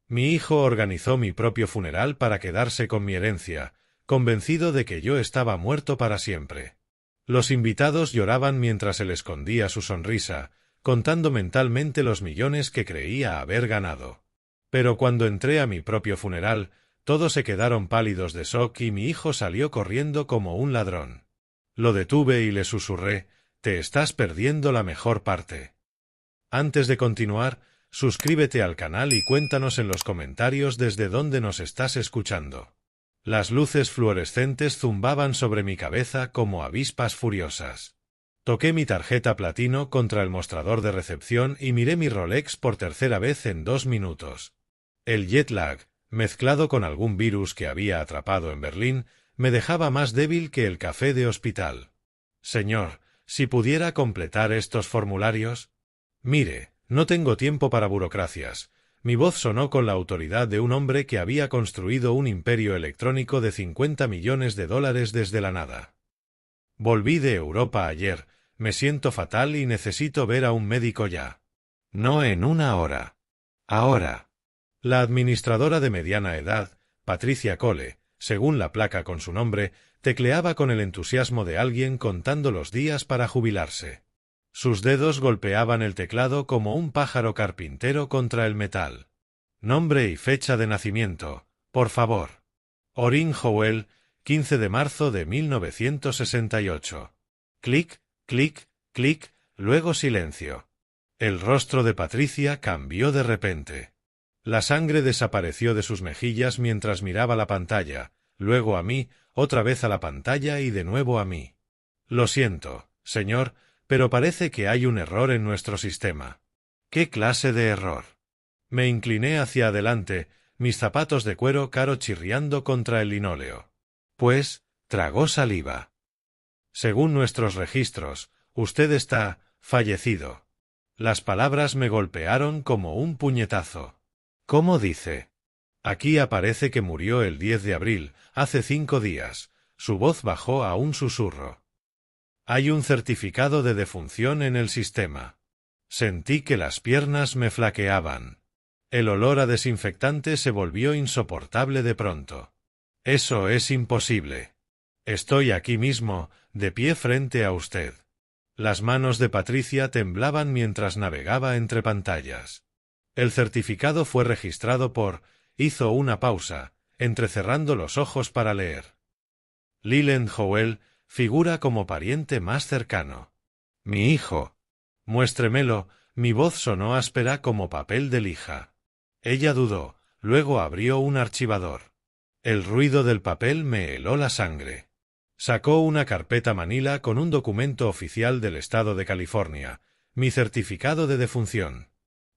Mi hijo organizó mi propio funeral para quedarse con mi herencia, convencido de que yo estaba muerto para siempre. Los invitados lloraban mientras él escondía su sonrisa, contando mentalmente los millones que creía haber ganado. Pero cuando entré a mi propio funeral, todos se quedaron pálidos de shock y mi hijo salió corriendo como un ladrón. Lo detuve y le susurré: «Te estás perdiendo la mejor parte». Antes de continuar, suscríbete al canal y cuéntanos en los comentarios desde dónde nos estás escuchando. Las luces fluorescentes zumbaban sobre mi cabeza como avispas furiosas. Toqué mi tarjeta platino contra el mostrador de recepción y miré mi Rolex por tercera vez en 2 minutos. El jet lag, mezclado con algún virus que había atrapado en Berlín, me dejaba más débil que el café de hospital. Señor, si pudiera completar estos formularios. Mire, no tengo tiempo para burocracias. Mi voz sonó con la autoridad de un hombre que había construido un imperio electrónico de $50 millones desde la nada. Volví de Europa ayer, me siento fatal y necesito ver a un médico ya. No en una hora. Ahora. La administradora de mediana edad, Patricia Cole, según la placa con su nombre, tecleaba con el entusiasmo de alguien contando los días para jubilarse. Sus dedos golpeaban el teclado como un pájaro carpintero contra el metal. Nombre y fecha de nacimiento, por favor. Orrin Howell, 15 de marzo de 1968. Clic, clic, clic, luego silencio. El rostro de Patricia cambió de repente. La sangre desapareció de sus mejillas mientras miraba la pantalla, luego a mí, otra vez a la pantalla y de nuevo a mí. Lo siento, señor, pero parece que hay un error en nuestro sistema. ¿Qué clase de error? Me incliné hacia adelante, mis zapatos de cuero caro chirriando contra el linóleo. Pues, tragó saliva. Según nuestros registros, usted está fallecido. Las palabras me golpearon como un puñetazo. ¿Cómo dice? Aquí aparece que murió el 10 de abril, hace 5 días. Su voz bajó a un susurro. Hay un certificado de defunción en el sistema. Sentí que las piernas me flaqueaban. El olor a desinfectante se volvió insoportable de pronto. Eso es imposible. Estoy aquí mismo, de pie frente a usted. Las manos de Patricia temblaban mientras navegaba entre pantallas. El certificado fue registrado por... Hizo una pausa, entrecerrando los ojos para leer. Leland Howell figura como pariente más cercano. Mi hijo. Muéstremelo, mi voz sonó áspera como papel de lija. Ella dudó, luego abrió un archivador. El ruido del papel me heló la sangre. Sacó una carpeta manila con un documento oficial del estado de California, mi certificado de defunción.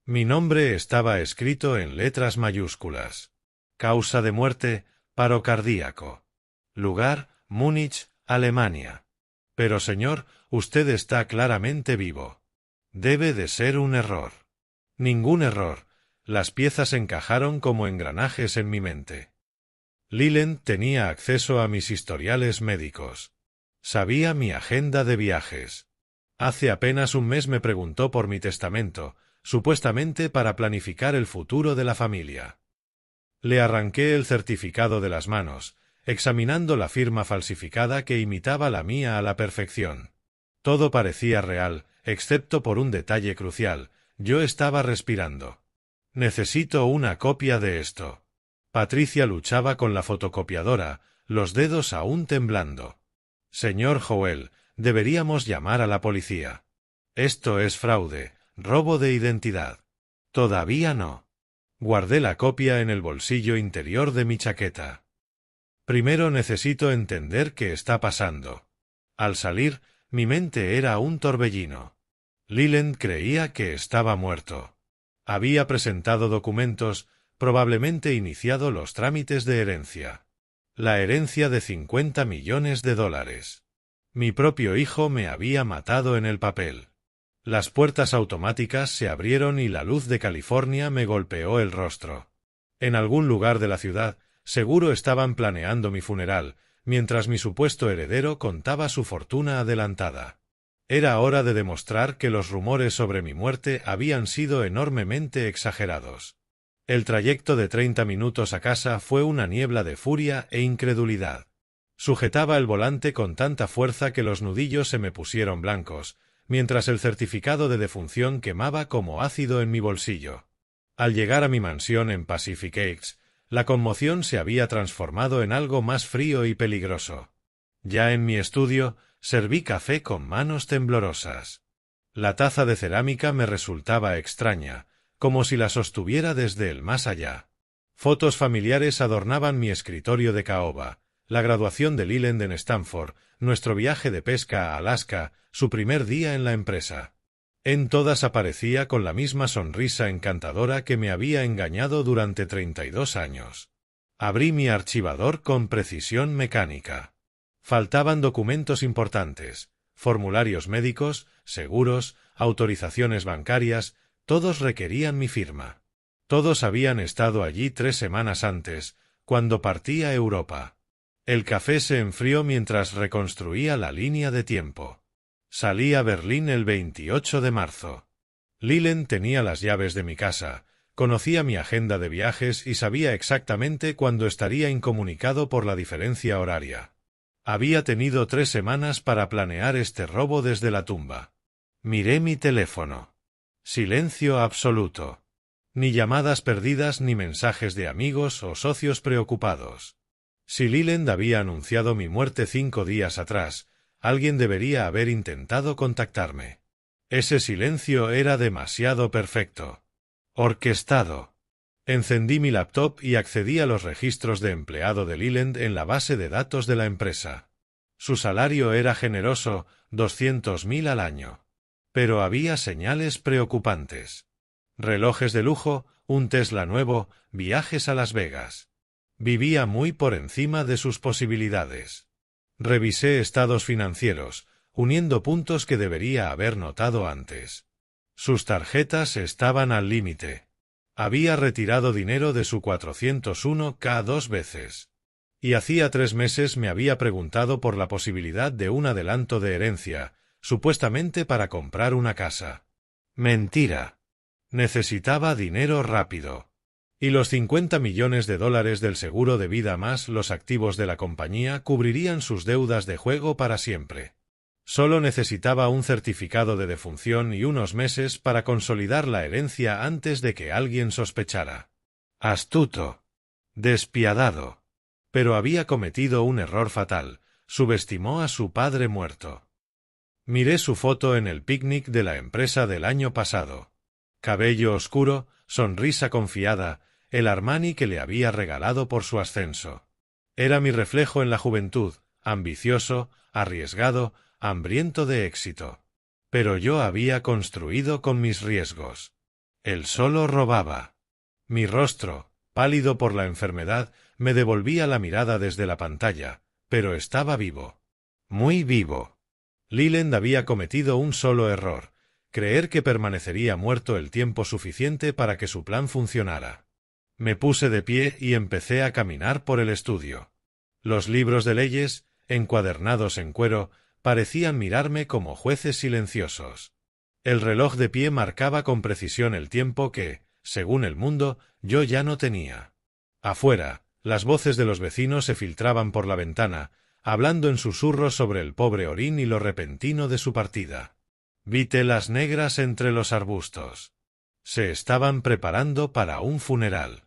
Mi nombre estaba escrito en letras mayúsculas. Causa de muerte, paro cardíaco. Lugar, Múnich, Alemania. Pero señor, usted está claramente vivo. Debe de ser un error. Ningún error. Las piezas encajaron como engranajes en mi mente. Leland tenía acceso a mis historiales médicos. Sabía mi agenda de viajes. Hace apenas un mes me preguntó por mi testamento, supuestamente para planificar el futuro de la familia. Le arranqué el certificado de las manos, examinando la firma falsificada que imitaba la mía a la perfección. Todo parecía real, excepto por un detalle crucial: yo estaba respirando. Necesito una copia de esto. Patricia luchaba con la fotocopiadora, los dedos aún temblando. Señor Howell, deberíamos llamar a la policía. Esto es fraude, robo de identidad. Todavía no. Guardé la copia en el bolsillo interior de mi chaqueta. Primero necesito entender qué está pasando. Al salir, mi mente era un torbellino. Leland creía que estaba muerto. Había presentado documentos, probablemente iniciado los trámites de herencia. La herencia de $50 millones. Mi propio hijo me había matado en el papel. Las puertas automáticas se abrieron y la luz de California me golpeó el rostro. En algún lugar de la ciudad, seguro estaban planeando mi funeral, mientras mi supuesto heredero contaba su fortuna adelantada. Era hora de demostrar que los rumores sobre mi muerte habían sido enormemente exagerados. El trayecto de 30 minutos a casa fue una niebla de furia e incredulidad. Sujetaba el volante con tanta fuerza que los nudillos se me pusieron blancos, mientras el certificado de defunción quemaba como ácido en mi bolsillo. Al llegar a mi mansión en Pacific Heights, la conmoción se había transformado en algo más frío y peligroso. Ya en mi estudio, serví café con manos temblorosas. La taza de cerámica me resultaba extraña, como si la sostuviera desde el más allá. Fotos familiares adornaban mi escritorio de caoba, la graduación de Leland en Stanford, nuestro viaje de pesca a Alaska, su primer día en la empresa. En todas aparecía con la misma sonrisa encantadora que me había engañado durante 32 años. Abrí mi archivador con precisión mecánica. Faltaban documentos importantes, formularios médicos, seguros, autorizaciones bancarias, todos requerían mi firma. Todos habían estado allí 3 semanas antes, cuando partí a Europa. El café se enfrió mientras reconstruía la línea de tiempo. Salí a Berlín el 28 de marzo. Leland tenía las llaves de mi casa, conocía mi agenda de viajes y sabía exactamente cuándo estaría incomunicado por la diferencia horaria. Había tenido 3 semanas para planear este robo desde la tumba. Miré mi teléfono. Silencio absoluto. Ni llamadas perdidas ni mensajes de amigos o socios preocupados. Si Leland había anunciado mi muerte 5 días atrás, alguien debería haber intentado contactarme. Ese silencio era demasiado perfecto. Orquestado. Encendí mi laptop y accedí a los registros de empleado de Leland en la base de datos de la empresa. Su salario era generoso, 200.000 al año. Pero había señales preocupantes. Relojes de lujo, un Tesla nuevo, viajes a Las Vegas. Vivía muy por encima de sus posibilidades. Revisé estados financieros, uniendo puntos que debería haber notado antes. Sus tarjetas estaban al límite. Había retirado dinero de su 401k 2 veces. Y hacía 3 meses me había preguntado por la posibilidad de un adelanto de herencia, supuestamente para comprar una casa. Mentira. Necesitaba dinero rápido. Y los 50 millones de dólares del seguro de vida más los activos de la compañía cubrirían sus deudas de juego para siempre. Solo necesitaba un certificado de defunción y unos meses para consolidar la herencia antes de que alguien sospechara. Astuto. Despiadado. Pero había cometido un error fatal. Subestimó a su padre muerto. Miré su foto en el picnic de la empresa del año pasado. Cabello oscuro, sonrisa confiada, el Armani que le había regalado por su ascenso. Era mi reflejo en la juventud, ambicioso, arriesgado, hambriento de éxito. Pero yo había construido con mis riesgos. Él solo robaba. Mi rostro, pálido por la enfermedad, me devolvía la mirada desde la pantalla, pero estaba vivo. Muy vivo. Leland había cometido un solo error, creer que permanecería muerto el tiempo suficiente para que su plan funcionara. Me puse de pie y empecé a caminar por el estudio. Los libros de leyes, encuadernados en cuero, parecían mirarme como jueces silenciosos. El reloj de pie marcaba con precisión el tiempo que, según el mundo, yo ya no tenía. Afuera, las voces de los vecinos se filtraban por la ventana, hablando en susurros sobre el pobre Orin y lo repentino de su partida. Vi telas negras entre los arbustos. Se estaban preparando para un funeral.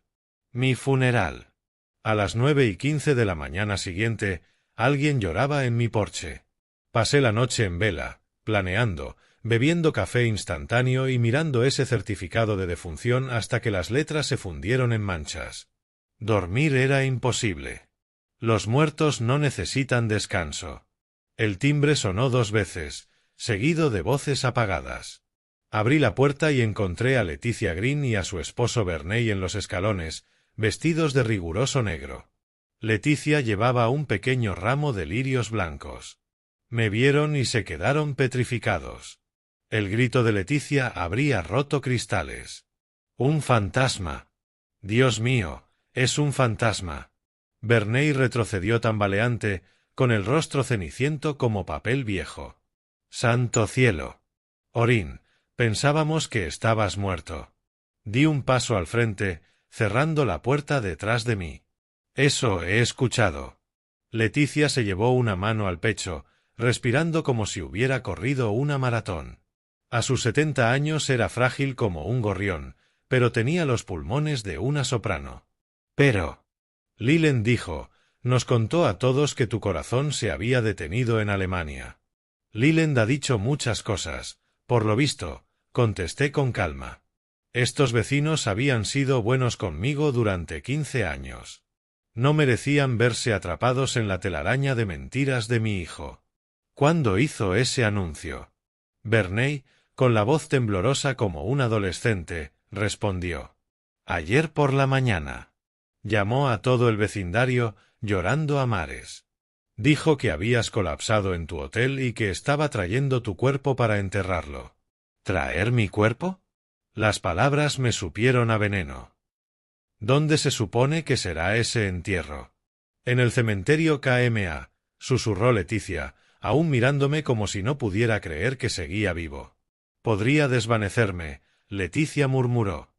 Mi funeral. A las 9:15 de la mañana siguiente, alguien lloraba en mi porche. Pasé la noche en vela, planeando, bebiendo café instantáneo y mirando ese certificado de defunción hasta que las letras se fundieron en manchas. Dormir era imposible. Los muertos no necesitan descanso. El timbre sonó 2 veces, seguido de voces apagadas. Abrí la puerta y encontré a Leticia Green y a su esposo Verney en los escalones, vestidos de riguroso negro. Leticia llevaba un pequeño ramo de lirios blancos. Me vieron y se quedaron petrificados. El grito de Leticia habría roto cristales. ¡Un fantasma! ¡Dios mío! ¡Es un fantasma! Verney retrocedió tambaleante, con el rostro ceniciento como papel viejo. ¡Santo cielo! Orin, pensábamos que estabas muerto. Di un paso al frente, cerrando la puerta detrás de mí. Eso he escuchado. Leticia se llevó una mano al pecho, respirando como si hubiera corrido una maratón. A sus 70 años era frágil como un gorrión, pero tenía los pulmones de una soprano. Pero, Leland dijo, nos contó a todos que tu corazón se había detenido en Alemania. Leland ha dicho muchas cosas, por lo visto, contesté con calma. Estos vecinos habían sido buenos conmigo durante 15 años. No merecían verse atrapados en la telaraña de mentiras de mi hijo. ¿Cuándo hizo ese anuncio? Verney, con la voz temblorosa como un adolescente, respondió. Ayer por la mañana. Llamó a todo el vecindario, llorando a mares. Dijo que habías colapsado en tu hotel y que estaba trayendo tu cuerpo para enterrarlo. ¿Traer mi cuerpo? Las palabras me supieron a veneno. ¿Dónde se supone que será ese entierro? En el cementerio KMA, susurró Leticia, aún mirándome como si no pudiera creer que seguía vivo. Podría desvanecerme, Leticia murmuró.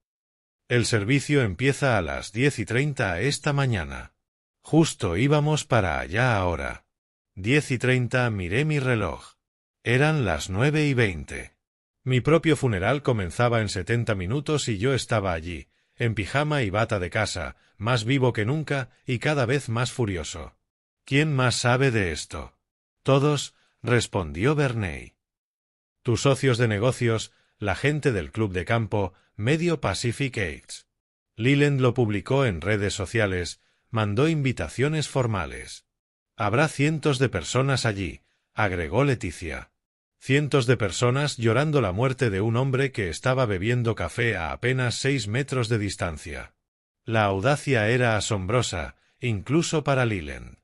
El servicio empieza a las 10:30 esta mañana. Justo íbamos para allá ahora. 10:30 miré mi reloj. Eran las 9:20. Mi propio funeral comenzaba en 70 minutos y yo estaba allí, en pijama y bata de casa, más vivo que nunca y cada vez más furioso. ¿Quién más sabe de esto? Todos, respondió Verney. Tus socios de negocios, la gente del club de campo, Medio Pacific Heights. Leland lo publicó en redes sociales, mandó invitaciones formales. Habrá cientos de personas allí, agregó Leticia. Cientos de personas llorando la muerte de un hombre que estaba bebiendo café a apenas 6 metros de distancia. La audacia era asombrosa, incluso para Leland.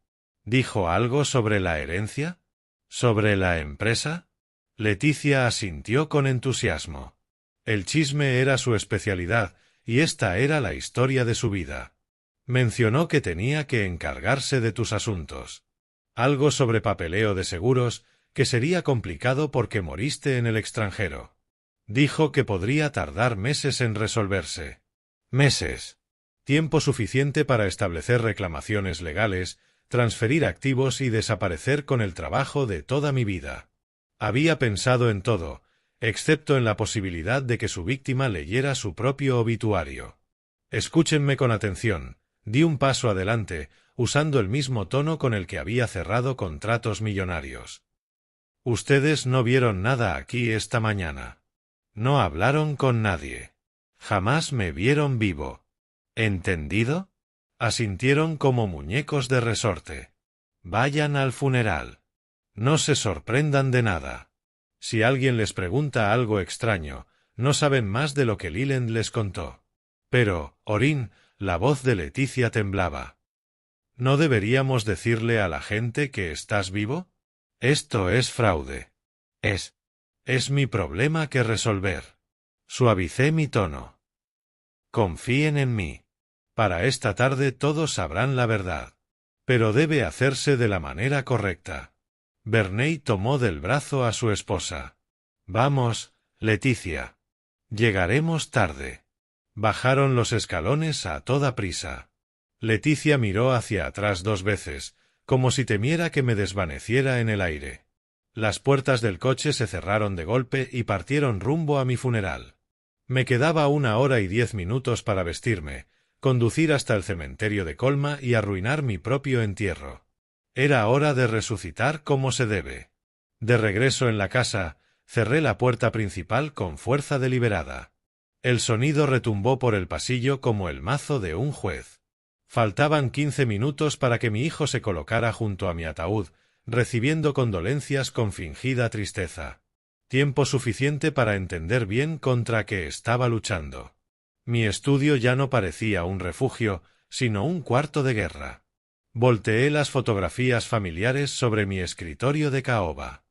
¿Dijo algo sobre la herencia? ¿Sobre la empresa? Leticia asintió con entusiasmo. El chisme era su especialidad, y esta era la historia de su vida. Mencionó que tenía que encargarse de tus asuntos. Algo sobre papeleo de seguros, que sería complicado porque moriste en el extranjero. Dijo que podría tardar meses en resolverse. Meses. Tiempo suficiente para establecer reclamaciones legales, transferir activos y desaparecer con el trabajo de toda mi vida. Había pensado en todo, excepto en la posibilidad de que su víctima leyera su propio obituario. Escúchenme con atención, di un paso adelante, usando el mismo tono con el que había cerrado contratos millonarios. Ustedes no vieron nada aquí esta mañana. No hablaron con nadie. Jamás me vieron vivo. ¿Entendido? Asintieron como muñecos de resorte. Vayan al funeral. No se sorprendan de nada. Si alguien les pregunta algo extraño, no saben más de lo que Leland les contó. Pero, Orin, la voz de Leticia temblaba. ¿No deberíamos decirle a la gente que estás vivo? Esto es fraude. Es mi problema que resolver. Suavicé mi tono. Confíen en mí. Para esta tarde todos sabrán la verdad. Pero debe hacerse de la manera correcta. Verney tomó del brazo a su esposa. Vamos, Leticia. Llegaremos tarde. Bajaron los escalones a toda prisa. Leticia miró hacia atrás 2 veces, como si temiera que me desvaneciera en el aire. Las puertas del coche se cerraron de golpe y partieron rumbo a mi funeral. Me quedaba 1 hora y 10 minutos para vestirme, conducir hasta el cementerio de Colma y arruinar mi propio entierro. Era hora de resucitar como se debe. De regreso en la casa, cerré la puerta principal con fuerza deliberada. El sonido retumbó por el pasillo como el mazo de un juez. Faltaban 15 minutos para que mi hijo se colocara junto a mi ataúd, recibiendo condolencias con fingida tristeza. Tiempo suficiente para entender bien contra qué estaba luchando. Mi estudio ya no parecía un refugio, sino un cuarto de guerra. Volteé las fotografías familiares sobre mi escritorio de caoba.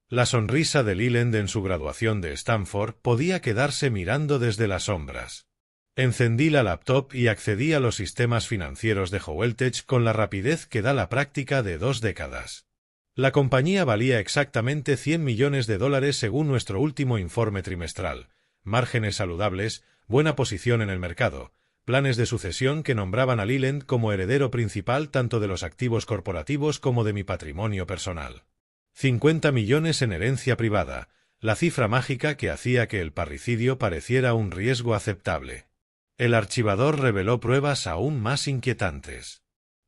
La sonrisa de Leland en su graduación de Stanford podía quedarse mirando desde las sombras. Encendí la laptop y accedí a los sistemas financieros de Howeltech con la rapidez que da la práctica de 2 décadas. La compañía valía exactamente $100 millones según nuestro último informe trimestral, márgenes saludables, buena posición en el mercado, planes de sucesión que nombraban a Leland como heredero principal tanto de los activos corporativos como de mi patrimonio personal. 50 millones en herencia privada, la cifra mágica que hacía que el parricidio pareciera un riesgo aceptable. El archivador reveló pruebas aún más inquietantes.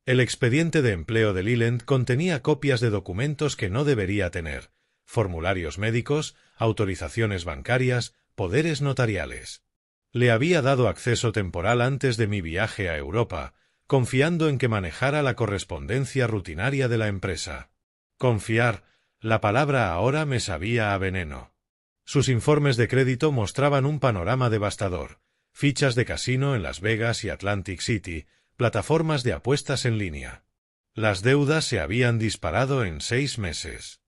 El expediente de empleo de Leland contenía copias de documentos que no debería tener, formularios médicos, autorizaciones bancarias, poderes notariales. Le había dado acceso temporal antes de mi viaje a Europa, confiando en que manejara la correspondencia rutinaria de la empresa. Confiar, la palabra ahora me sabía a veneno. Sus informes de crédito mostraban un panorama devastador, fichas de casino en Las Vegas y Atlantic City, plataformas de apuestas en línea. Las deudas se habían disparado en 6 meses.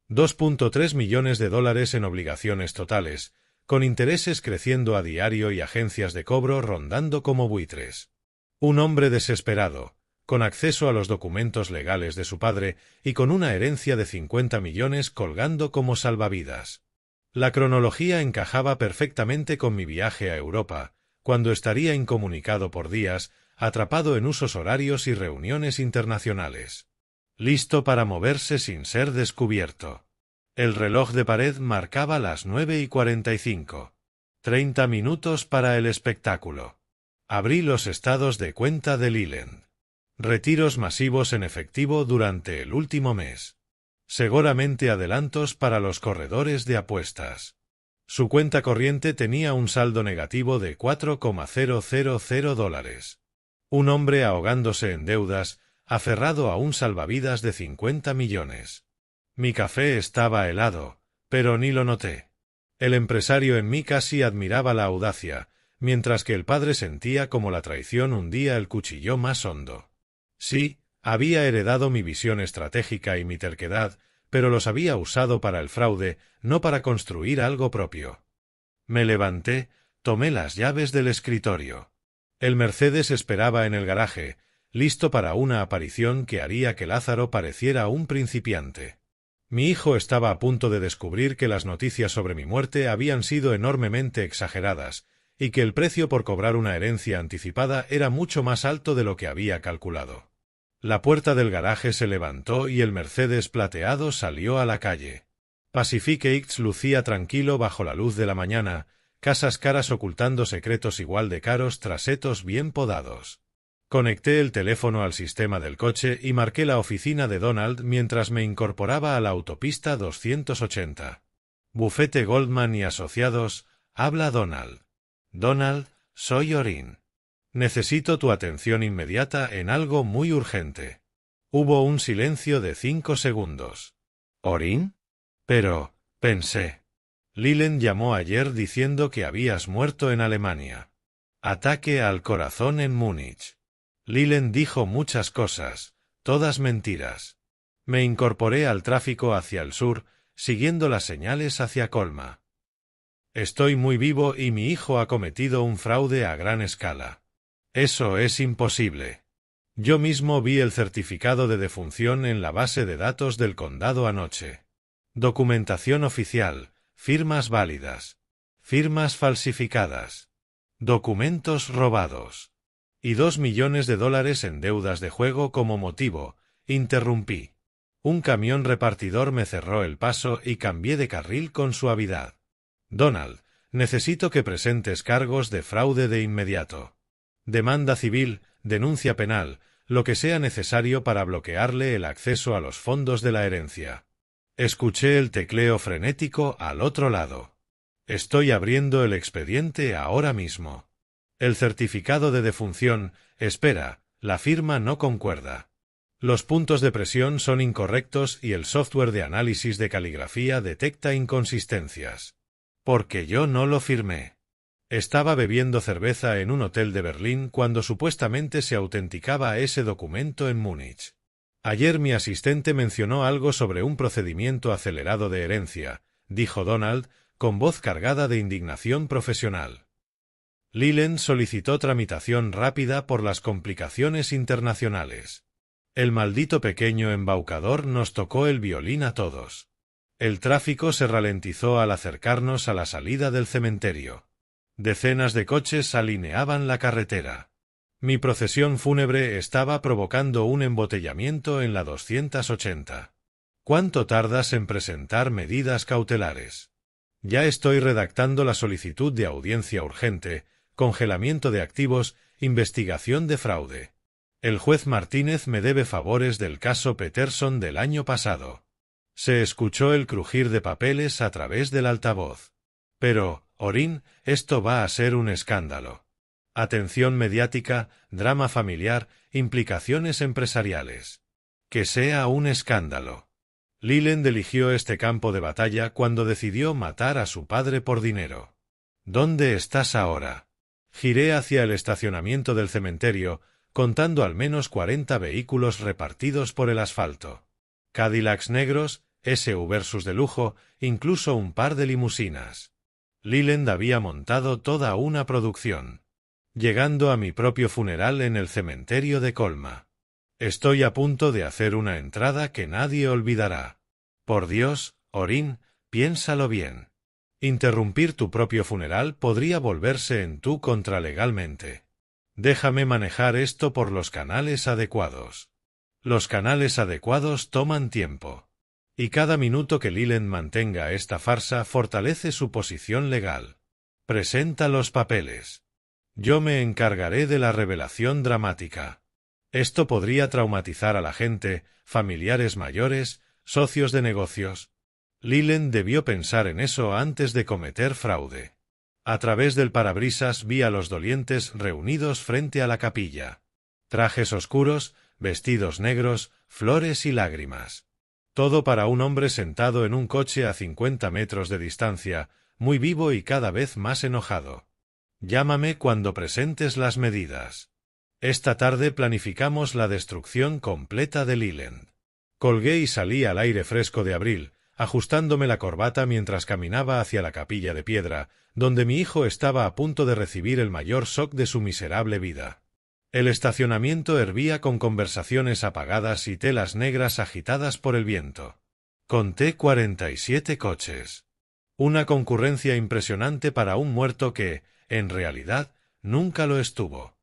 2.3 millones de dólares en obligaciones totales, con intereses creciendo a diario y agencias de cobro rondando como buitres. Un hombre desesperado, con acceso a los documentos legales de su padre y con una herencia de 50 millones colgando como salvavidas. La cronología encajaba perfectamente con mi viaje a Europa, cuando estaría incomunicado por días, atrapado en usos horarios y reuniones internacionales. Listo para moverse sin ser descubierto. El reloj de pared marcaba las 9:45. 30 minutos para el espectáculo. Abrí los estados de cuenta de Leland. Retiros masivos en efectivo durante el último mes. Seguramente adelantos para los corredores de apuestas. Su cuenta corriente tenía un saldo negativo de $4,000. Un hombre ahogándose en deudas, aferrado a un salvavidas de 50 millones. Mi café estaba helado, pero ni lo noté. El empresario en mí casi admiraba la audacia, mientras que el padre sentía como la traición hundía el cuchillo más hondo. Sí, había heredado mi visión estratégica y mi terquedad, pero los había usado para el fraude, no para construir algo propio. Me levanté, tomé las llaves del escritorio. El Mercedes esperaba en el garaje, listo para una aparición que haría que Lázaro pareciera un principiante. Mi hijo estaba a punto de descubrir que las noticias sobre mi muerte habían sido enormemente exageradas, y que el precio por cobrar una herencia anticipada era mucho más alto de lo que había calculado. La puerta del garaje se levantó y el Mercedes plateado salió a la calle. Pacific Heights lucía tranquilo bajo la luz de la mañana, casas caras ocultando secretos igual de caros tras setos bien podados. Conecté el teléfono al sistema del coche y marqué la oficina de Donald mientras me incorporaba a la autopista 280. Bufete Goldman y Asociados, habla Donald. Donald, soy Orin. Necesito tu atención inmediata en algo muy urgente. Hubo un silencio de 5 segundos. ¿Orin? Pero, pensé. Leland llamó ayer diciendo que habías muerto en Alemania. Ataque al corazón en Múnich. Leland dijo muchas cosas, todas mentiras. Me incorporé al tráfico hacia el sur, siguiendo las señales hacia Colma. Estoy muy vivo y mi hijo ha cometido un fraude a gran escala. Eso es imposible. Yo mismo vi el certificado de defunción en la base de datos del condado anoche. Documentación oficial, firmas válidas, firmas falsificadas, documentos robados. Y $2 millones en deudas de juego como motivo, interrumpí. Un camión repartidor me cerró el paso y cambié de carril con suavidad. Donald, necesito que presentes cargos de fraude de inmediato. Demanda civil, denuncia penal, lo que sea necesario para bloquearle el acceso a los fondos de la herencia. Escuché el tecleo frenético al otro lado. Estoy abriendo el expediente ahora mismo. El certificado de defunción, espera, la firma no concuerda. Los puntos de presión son incorrectos y el software de análisis de caligrafía detecta inconsistencias. Porque yo no lo firmé. Estaba bebiendo cerveza en un hotel de Berlín cuando supuestamente se autenticaba ese documento en Múnich. Ayer mi asistente mencionó algo sobre un procedimiento acelerado de herencia, dijo Donald, con voz cargada de indignación profesional. Leland solicitó tramitación rápida por las complicaciones internacionales. El maldito pequeño embaucador nos tocó el violín a todos. El tráfico se ralentizó al acercarnos a la salida del cementerio. Decenas de coches alineaban la carretera. Mi procesión fúnebre estaba provocando un embotellamiento en la 280. ¿Cuánto tardas en presentar medidas cautelares? Ya estoy redactando la solicitud de audiencia urgente, congelamiento de activos, investigación de fraude. El juez Martínez me debe favores del caso Peterson del año pasado. Se escuchó el crujir de papeles a través del altavoz. Pero, Orin, esto va a ser un escándalo. Atención mediática, drama familiar, implicaciones empresariales. Que sea un escándalo. Leland eligió este campo de batalla cuando decidió matar a su padre por dinero. ¿Dónde estás ahora? Giré hacia el estacionamiento del cementerio, contando al menos 40 vehículos repartidos por el asfalto. Cadillacs negros, SUVs de lujo, incluso un par de limusinas. Leland había montado toda una producción. Llegando a mi propio funeral en el cementerio de Colma. Estoy a punto de hacer una entrada que nadie olvidará. Por Dios, Orin, piénsalo bien. Interrumpir tu propio funeral podría volverse en tu contra legalmente. Déjame manejar esto por los canales adecuados. Los canales adecuados toman tiempo. Y cada minuto que Leland mantenga esta farsa fortalece su posición legal. Presenta los papeles. Yo me encargaré de la revelación dramática. Esto podría traumatizar a la gente, familiares mayores, socios de negocios. Leland debió pensar en eso antes de cometer fraude. A través del parabrisas vi a los dolientes reunidos frente a la capilla. Trajes oscuros, vestidos negros, flores y lágrimas. Todo para un hombre sentado en un coche a 50 metros de distancia, muy vivo y cada vez más enojado. Llámame cuando presentes las medidas. Esta tarde planificamos la destrucción completa de Leland. Colgué y salí al aire fresco de abril, ajustándome la corbata mientras caminaba hacia la capilla de piedra, donde mi hijo estaba a punto de recibir el mayor shock de su miserable vida. El estacionamiento hervía con conversaciones apagadas y telas negras agitadas por el viento. Conté 47 coches. Una concurrencia impresionante para un muerto que, en realidad, nunca lo estuvo.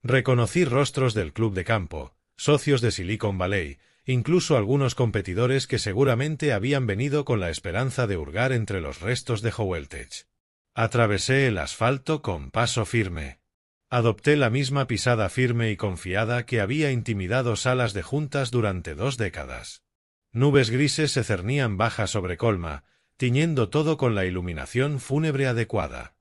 Reconocí rostros del club de campo, socios de Silicon Valley, incluso algunos competidores que seguramente habían venido con la esperanza de hurgar entre los restos de Howeltech. Atravesé el asfalto con paso firme. Adopté la misma pisada firme y confiada que había intimidado salas de juntas durante 2 décadas. Nubes grises se cernían bajas sobre Colma, tiñendo todo con la iluminación fúnebre adecuada.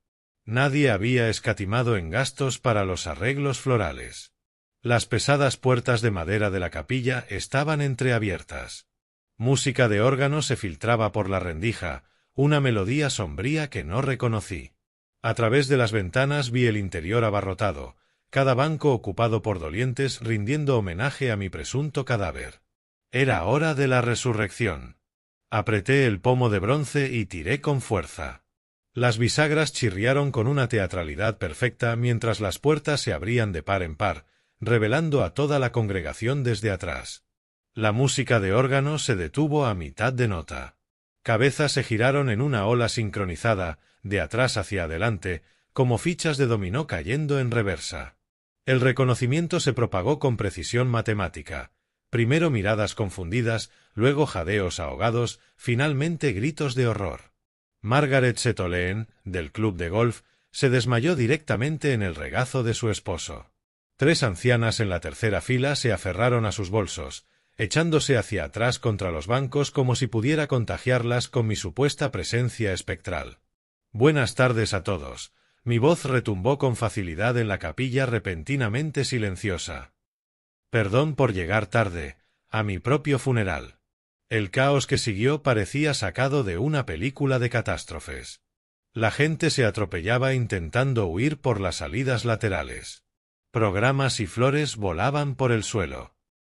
Nadie había escatimado en gastos para los arreglos florales. Las pesadas puertas de madera de la capilla estaban entreabiertas. Música de órgano se filtraba por la rendija, una melodía sombría que no reconocí. A través de las ventanas vi el interior abarrotado, cada banco ocupado por dolientes rindiendo homenaje a mi presunto cadáver. Era hora de la resurrección. Apreté el pomo de bronce y tiré con fuerza. Las bisagras chirriaron con una teatralidad perfecta mientras las puertas se abrían de par en par, revelando a toda la congregación desde atrás. La música de órgano se detuvo a mitad de nota. Cabezas se giraron en una ola sincronizada, de atrás hacia adelante, como fichas de dominó cayendo en reversa. El reconocimiento se propagó con precisión matemática. Primero miradas confundidas, luego jadeos ahogados, finalmente gritos de horror. Margaret Setoleen, del club de golf, se desmayó directamente en el regazo de su esposo. 3 ancianas en la tercera fila se aferraron a sus bolsos, echándose hacia atrás contra los bancos como si pudiera contagiarlas con mi supuesta presencia espectral. Buenas tardes a todos. Mi voz retumbó con facilidad en la capilla repentinamente silenciosa. Perdón por llegar tarde, a mi propio funeral. El caos que siguió parecía sacado de una película de catástrofes. La gente se atropellaba intentando huir por las salidas laterales. Programas y flores volaban por el suelo.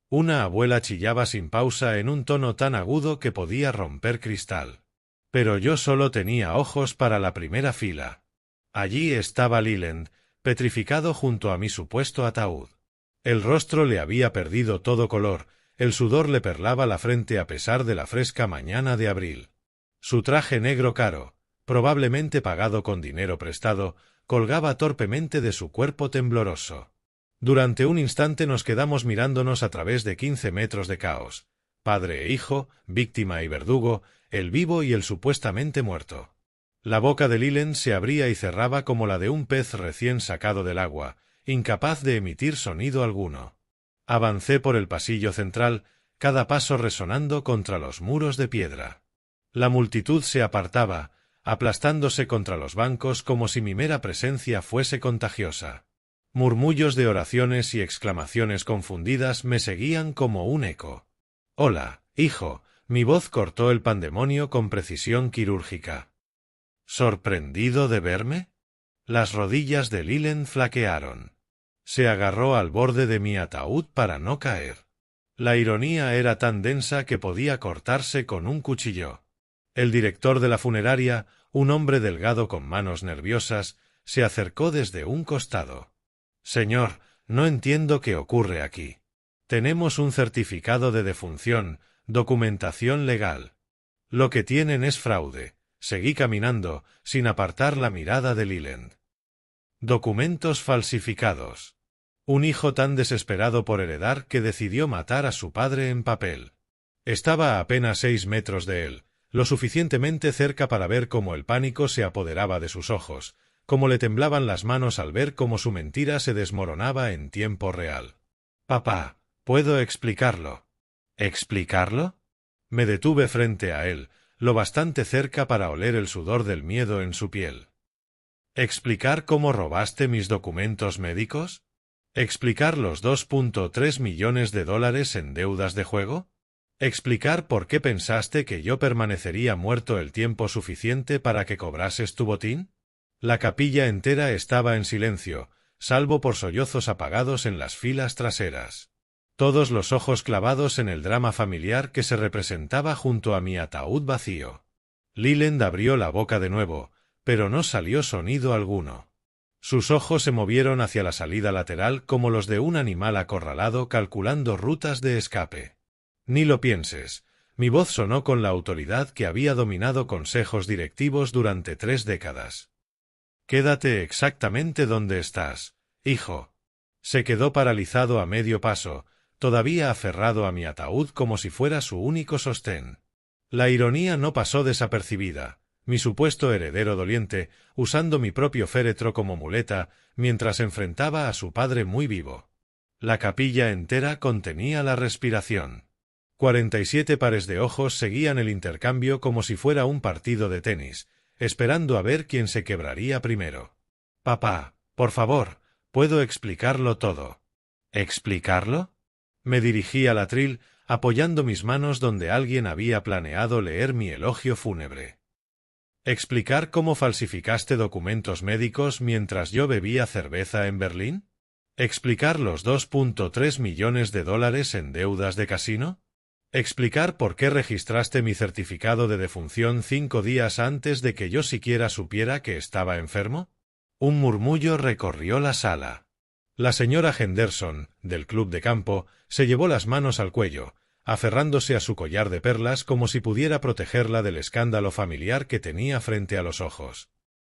Una abuela chillaba sin pausa en un tono tan agudo que podía romper cristal. Pero yo solo tenía ojos para la primera fila. Allí estaba Leland, petrificado junto a mi supuesto ataúd. El rostro le había perdido todo color, el sudor le perlaba la frente a pesar de la fresca mañana de abril. Su traje negro caro, probablemente pagado con dinero prestado, colgaba torpemente de su cuerpo tembloroso. Durante un instante nos quedamos mirándonos a través de 15 metros de caos. Padre e hijo, víctima y verdugo, el vivo y el supuestamente muerto. La boca de Leland se abría y cerraba como la de un pez recién sacado del agua, incapaz de emitir sonido alguno. Avancé por el pasillo central, cada paso resonando contra los muros de piedra. La multitud se apartaba, aplastándose contra los bancos como si mi mera presencia fuese contagiosa. Murmullos de oraciones y exclamaciones confundidas me seguían como un eco. «Hola, hijo», mi voz cortó el pandemonio con precisión quirúrgica. ¿Sorprendido de verme? Las rodillas de Leland flaquearon. Se agarró al borde de mi ataúd para no caer. La ironía era tan densa que podía cortarse con un cuchillo. El director de la funeraria, un hombre delgado con manos nerviosas, se acercó desde un costado. «Señor, no entiendo qué ocurre aquí. Tenemos un certificado de defunción, documentación legal. Lo que tienen es fraude». Seguí caminando, sin apartar la mirada de Leland. Documentos falsificados. Un hijo tan desesperado por heredar que decidió matar a su padre en papel. Estaba a apenas 6 metros de él, lo suficientemente cerca para ver cómo el pánico se apoderaba de sus ojos, cómo le temblaban las manos al ver cómo su mentira se desmoronaba en tiempo real. «Papá, ¿puedo explicarlo?» ¿Explicarlo? Me detuve frente a él, lo bastante cerca para oler el sudor del miedo en su piel. ¿Explicar cómo robaste mis documentos médicos? ¿Explicar los 2.3 millones de dólares en deudas de juego? ¿Explicar por qué pensaste que yo permanecería muerto el tiempo suficiente para que cobrases tu botín? La capilla entera estaba en silencio, salvo por sollozos apagados en las filas traseras. Todos los ojos clavados en el drama familiar que se representaba junto a mi ataúd vacío. Leland abrió la boca de nuevo, pero no salió sonido alguno. Sus ojos se movieron hacia la salida lateral como los de un animal acorralado calculando rutas de escape. Ni lo pienses. Mi voz sonó con la autoridad que había dominado consejos directivos durante 3 décadas. «Quédate exactamente donde estás, hijo». Se quedó paralizado a medio paso, todavía aferrado a mi ataúd como si fuera su único sostén. La ironía no pasó desapercibida. Mi supuesto heredero doliente, usando mi propio féretro como muleta, mientras enfrentaba a su padre muy vivo. La capilla entera contenía la respiración. 47 pares de ojos seguían el intercambio como si fuera un partido de tenis, esperando a ver quién se quebraría primero. «Papá, por favor, puedo explicarlo todo». ¿Explicarlo? Me dirigí al atril, apoyando mis manos donde alguien había planeado leer mi elogio fúnebre. ¿Explicar cómo falsificaste documentos médicos mientras yo bebía cerveza en Berlín? ¿Explicar los 2.3 millones de dólares en deudas de casino? ¿Explicar por qué registraste mi certificado de defunción 5 días antes de que yo siquiera supiera que estaba enfermo? Un murmullo recorrió la sala. La señora Henderson, del club de campo, se llevó las manos al cuello, aferrándose a su collar de perlas como si pudiera protegerla del escándalo familiar que tenía frente a los ojos.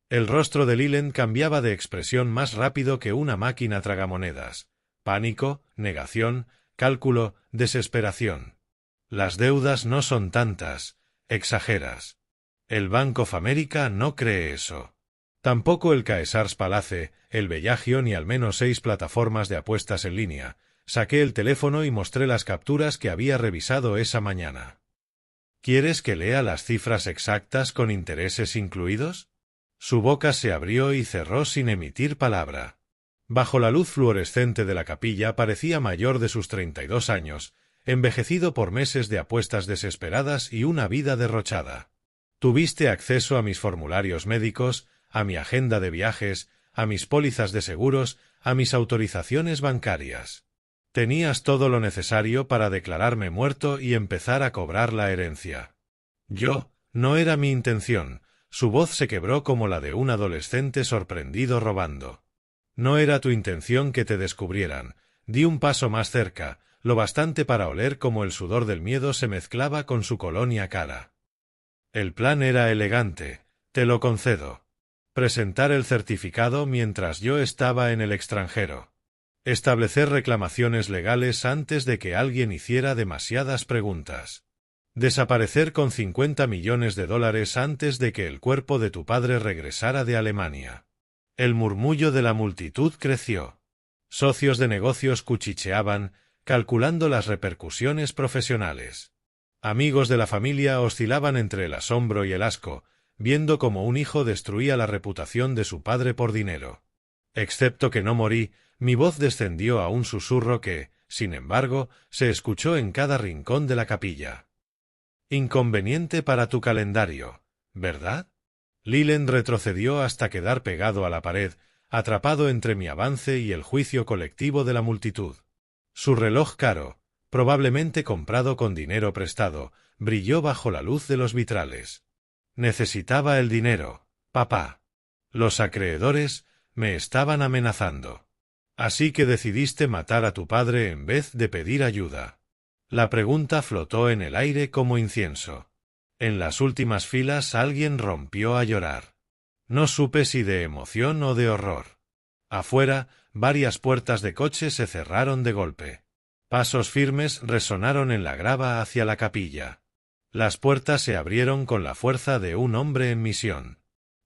El rostro de Leland cambiaba de expresión más rápido que una máquina tragamonedas. Pánico, negación, cálculo, desesperación. «Las deudas no son tantas, exageras. El Bank of America no cree eso. Tampoco el Caesars Palace, el Bellagio ni al menos 6 plataformas de apuestas en línea». Saqué el teléfono y mostré las capturas que había revisado esa mañana. «¿Quieres que lea las cifras exactas con intereses incluidos?» Su boca se abrió y cerró sin emitir palabra. Bajo la luz fluorescente de la capilla parecía mayor de sus 32 años, envejecido por meses de apuestas desesperadas y una vida derrochada. «Tuviste acceso a mis formularios médicos, a mi agenda de viajes, a mis pólizas de seguros, a mis autorizaciones bancarias. Tenías todo lo necesario para declararme muerto y empezar a cobrar la herencia». No era mi intención. Su voz se quebró como la de un adolescente sorprendido robando. «No era tu intención que te descubrieran». Di un paso más cerca, lo bastante para oler cómo el sudor del miedo se mezclaba con su colonia cara. «El plan era elegante, te lo concedo. Presentar el certificado mientras yo estaba en el extranjero. Establecer reclamaciones legales antes de que alguien hiciera demasiadas preguntas. Desaparecer con $50 millones antes de que el cuerpo de tu padre regresara de Alemania. El murmullo de la multitud creció. Socios de negocios cuchicheaban, calculando las repercusiones profesionales. Amigos de la familia oscilaban entre el asombro y el asco, viendo cómo un hijo destruía la reputación de su padre por dinero. Excepto que no morí, mi voz descendió a un susurro que, sin embargo, se escuchó en cada rincón de la capilla. Inconveniente para tu calendario, ¿verdad? Leland retrocedió hasta quedar pegado a la pared, atrapado entre mi avance y el juicio colectivo de la multitud. Su reloj caro, probablemente comprado con dinero prestado, brilló bajo la luz de los vitrales. Necesitaba el dinero, papá. Los acreedores me estaban amenazando. Así que decidiste matar a tu padre en vez de pedir ayuda. La pregunta flotó en el aire como incienso. En las últimas filas alguien rompió a llorar. No supe si de emoción o de horror. Afuera, varias puertas de coche se cerraron de golpe. Pasos firmes resonaron en la grava hacia la capilla. Las puertas se abrieron con la fuerza de un hombre en misión.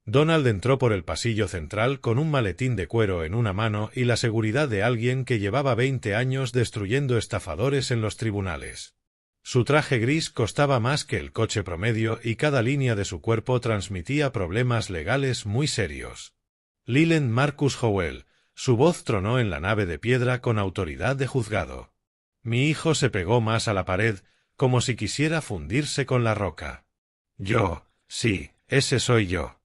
Donald entró por el pasillo central con un maletín de cuero en una mano y la seguridad de alguien que llevaba 20 años destruyendo estafadores en los tribunales. Su traje gris costaba más que el coche promedio y cada línea de su cuerpo transmitía problemas legales muy serios. Leland Marcus Howell, su voz tronó en la nave de piedra con autoridad de juzgado. Mi hijo se pegó más a la pared, como si quisiera fundirse con la roca. Sí, ese soy yo.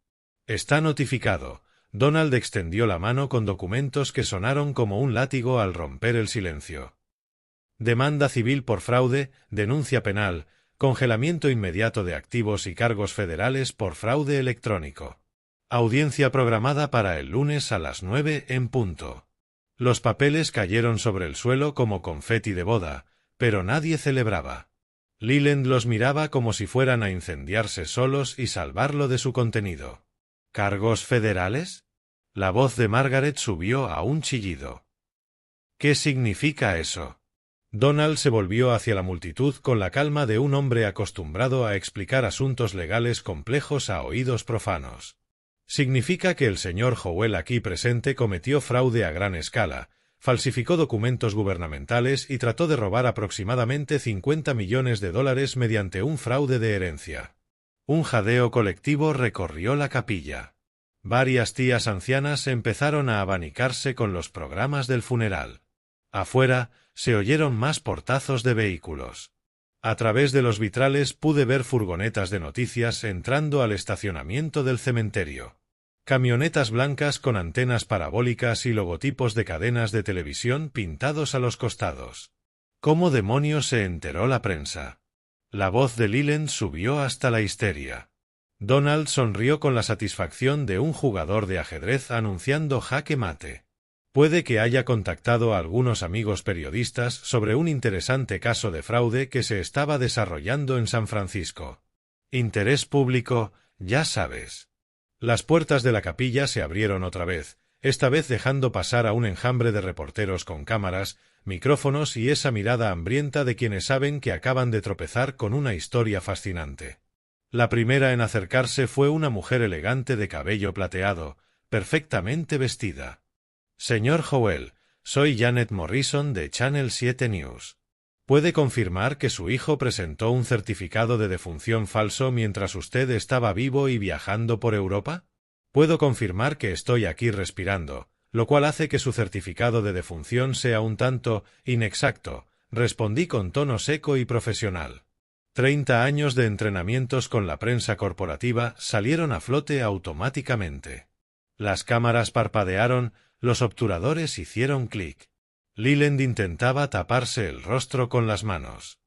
Está notificado. Donald extendió la mano con documentos que sonaron como un látigo al romper el silencio. Demanda civil por fraude, denuncia penal, congelamiento inmediato de activos y cargos federales por fraude electrónico. Audiencia programada para el lunes a las 9 en punto. Los papeles cayeron sobre el suelo como confeti de boda, pero nadie celebraba. Leland los miraba como si fueran a incendiarse solos y salvarlo de su contenido. ¿Cargos federales? La voz de Margaret subió a un chillido. ¿Qué significa eso? Donald se volvió hacia la multitud con la calma de un hombre acostumbrado a explicar asuntos legales complejos a oídos profanos. Significa que el señor Howell aquí presente cometió fraude a gran escala, falsificó documentos gubernamentales y trató de robar aproximadamente $50 millones mediante un fraude de herencia. Un jadeo colectivo recorrió la capilla. Varias tías ancianas empezaron a abanicarse con los programas del funeral. Afuera, se oyeron más portazos de vehículos. A través de los vitrales pude ver furgonetas de noticias entrando al estacionamiento del cementerio. Camionetas blancas con antenas parabólicas y logotipos de cadenas de televisión pintados a los costados. ¿Cómo demonios se enteró la prensa? La voz de Leland subió hasta la histeria. Donald sonrió con la satisfacción de un jugador de ajedrez anunciando jaque mate. Puede que haya contactado a algunos amigos periodistas sobre un interesante caso de fraude que se estaba desarrollando en San Francisco. Interés público, ya sabes. Las puertas de la capilla se abrieron otra vez, esta vez dejando pasar a un enjambre de reporteros con cámaras, micrófonos y esa mirada hambrienta de quienes saben que acaban de tropezar con una historia fascinante. La primera en acercarse fue una mujer elegante de cabello plateado, perfectamente vestida. Señor Howell, soy Janet Morrison de Channel 7 News. ¿Puede confirmar que su hijo presentó un certificado de defunción falso mientras usted estaba vivo y viajando por Europa? Puedo confirmar que estoy aquí respirando, lo cual hace que su certificado de defunción sea un tanto inexacto, respondí con tono seco y profesional. 30 años de entrenamientos con la prensa corporativa salieron a flote automáticamente. Las cámaras parpadearon, los obturadores hicieron clic. Leland intentaba taparse el rostro con las manos.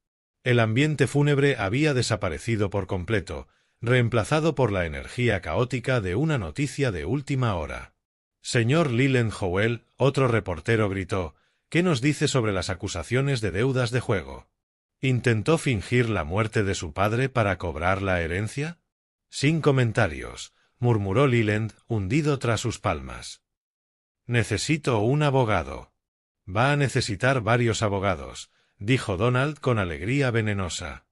El ambiente fúnebre había desaparecido por completo, reemplazado por la energía caótica de una noticia de última hora. Señor Leland Howell, otro reportero gritó, ¿qué nos dice sobre las acusaciones de deudas de juego? ¿Intentó fingir la muerte de su padre para cobrar la herencia? Sin comentarios. murmuró Leland, hundido tras sus palmas. Necesito un abogado. Va a necesitar varios abogados, dijo Donald con alegría venenosa.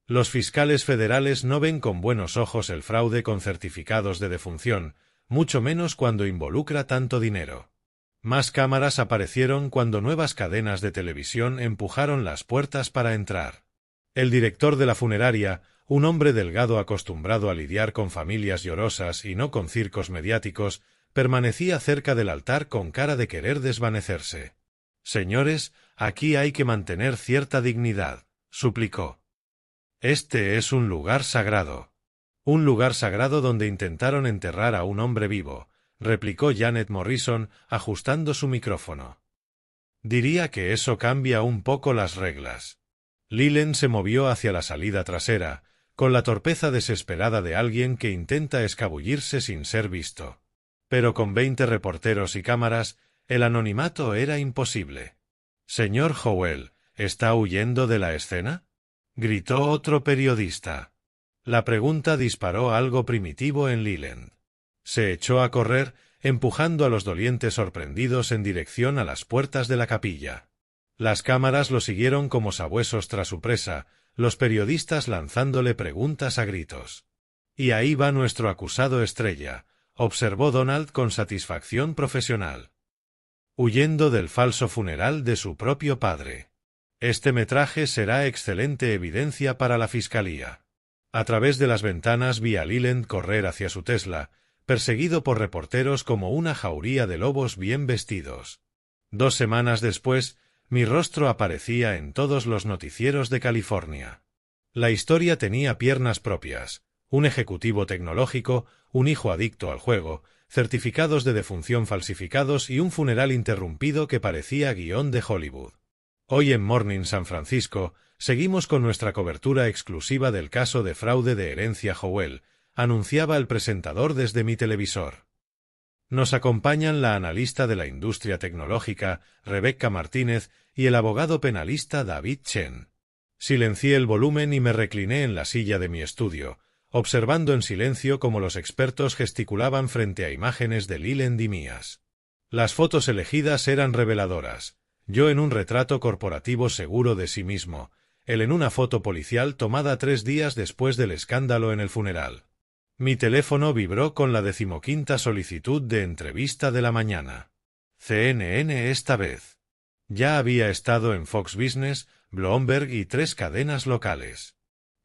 Los fiscales federales no ven con buenos ojos el fraude con certificados de defunción, mucho menos cuando involucra tanto dinero. Más cámaras aparecieron cuando nuevas cadenas de televisión empujaron las puertas para entrar. El director de la funeraria, un hombre delgado acostumbrado a lidiar con familias llorosas y no con circos mediáticos, permanecía cerca del altar con cara de querer desvanecerse. «Señores, aquí hay que mantener cierta dignidad», suplicó. «Este es un lugar sagrado». «Un lugar sagrado donde intentaron enterrar a un hombre vivo», replicó Janet Morrison, ajustando su micrófono. «Diría que eso cambia un poco las reglas». Leland se movió hacia la salida trasera, con la torpeza desesperada de alguien que intenta escabullirse sin ser visto. Pero con 20 reporteros y cámaras, el anonimato era imposible. «Señor Howell, ¿está huyendo de la escena?», gritó otro periodista. La pregunta disparó algo primitivo en Leland. Se echó a correr, empujando a los dolientes sorprendidos en dirección a las puertas de la capilla. Las cámaras lo siguieron como sabuesos tras su presa, los periodistas lanzándole preguntas a gritos. «Y ahí va nuestro acusado estrella», observó Donald con satisfacción profesional. «Huyendo del falso funeral de su propio padre. Este metraje será excelente evidencia para la fiscalía». A través de las ventanas vi a Leland correr hacia su Tesla, perseguido por reporteros como una jauría de lobos bien vestidos. 2 semanas después, mi rostro aparecía en todos los noticieros de California. La historia tenía piernas propias, un ejecutivo tecnológico, un hijo adicto al juego, certificados de defunción falsificados y un funeral interrumpido que parecía guión de Hollywood. Hoy en Morning San Francisco, seguimos con nuestra cobertura exclusiva del caso de fraude de herencia Howell, anunciaba el presentador desde mi televisor. Nos acompañan la analista de la industria tecnológica, Rebecca Martínez, y el abogado penalista David Chen. Silencié el volumen y me recliné en la silla de mi estudio, observando en silencio cómo los expertos gesticulaban frente a imágenes de Leland y mías. Las fotos elegidas eran reveladoras, yo en un retrato corporativo seguro de sí mismo, él en una foto policial tomada 3 días después del escándalo en el funeral. Mi teléfono vibró con la 15ª solicitud de entrevista de la mañana. CNN esta vez. Ya había estado en Fox Business, Bloomberg y 3 cadenas locales.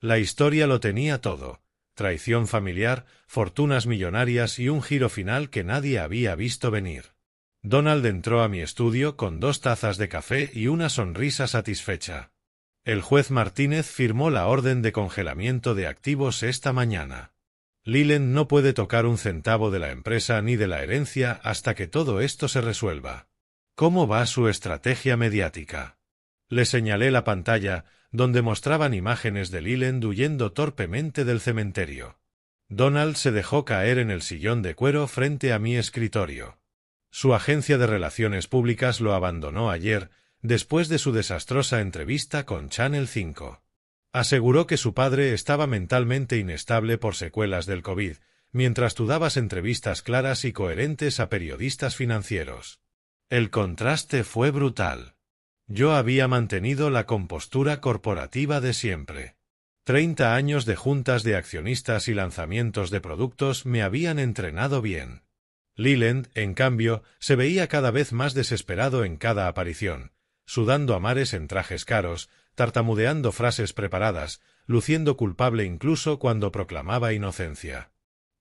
La historia lo tenía todo: traición familiar, fortunas millonarias y un giro final que nadie había visto venir. Donald entró a mi estudio con 2 tazas de café y una sonrisa satisfecha. El juez Martínez firmó la orden de congelamiento de activos esta mañana. Leland no puede tocar un centavo de la empresa ni de la herencia hasta que todo esto se resuelva. ¿Cómo va su estrategia mediática? Le señalé la pantalla, donde mostraban imágenes de Leland huyendo torpemente del cementerio. Donald se dejó caer en el sillón de cuero frente a mi escritorio. Su agencia de relaciones públicas lo abandonó ayer, después de su desastrosa entrevista con Channel 5. Aseguró que su padre estaba mentalmente inestable por secuelas del COVID, mientras tú dabas entrevistas claras y coherentes a periodistas financieros. El contraste fue brutal. Yo había mantenido la compostura corporativa de siempre. 30 años de juntas de accionistas y lanzamientos de productos me habían entrenado bien. Leland, en cambio, se veía cada vez más desesperado en cada aparición, sudando a mares en trajes caros, tartamudeando frases preparadas, luciendo culpable incluso cuando proclamaba inocencia.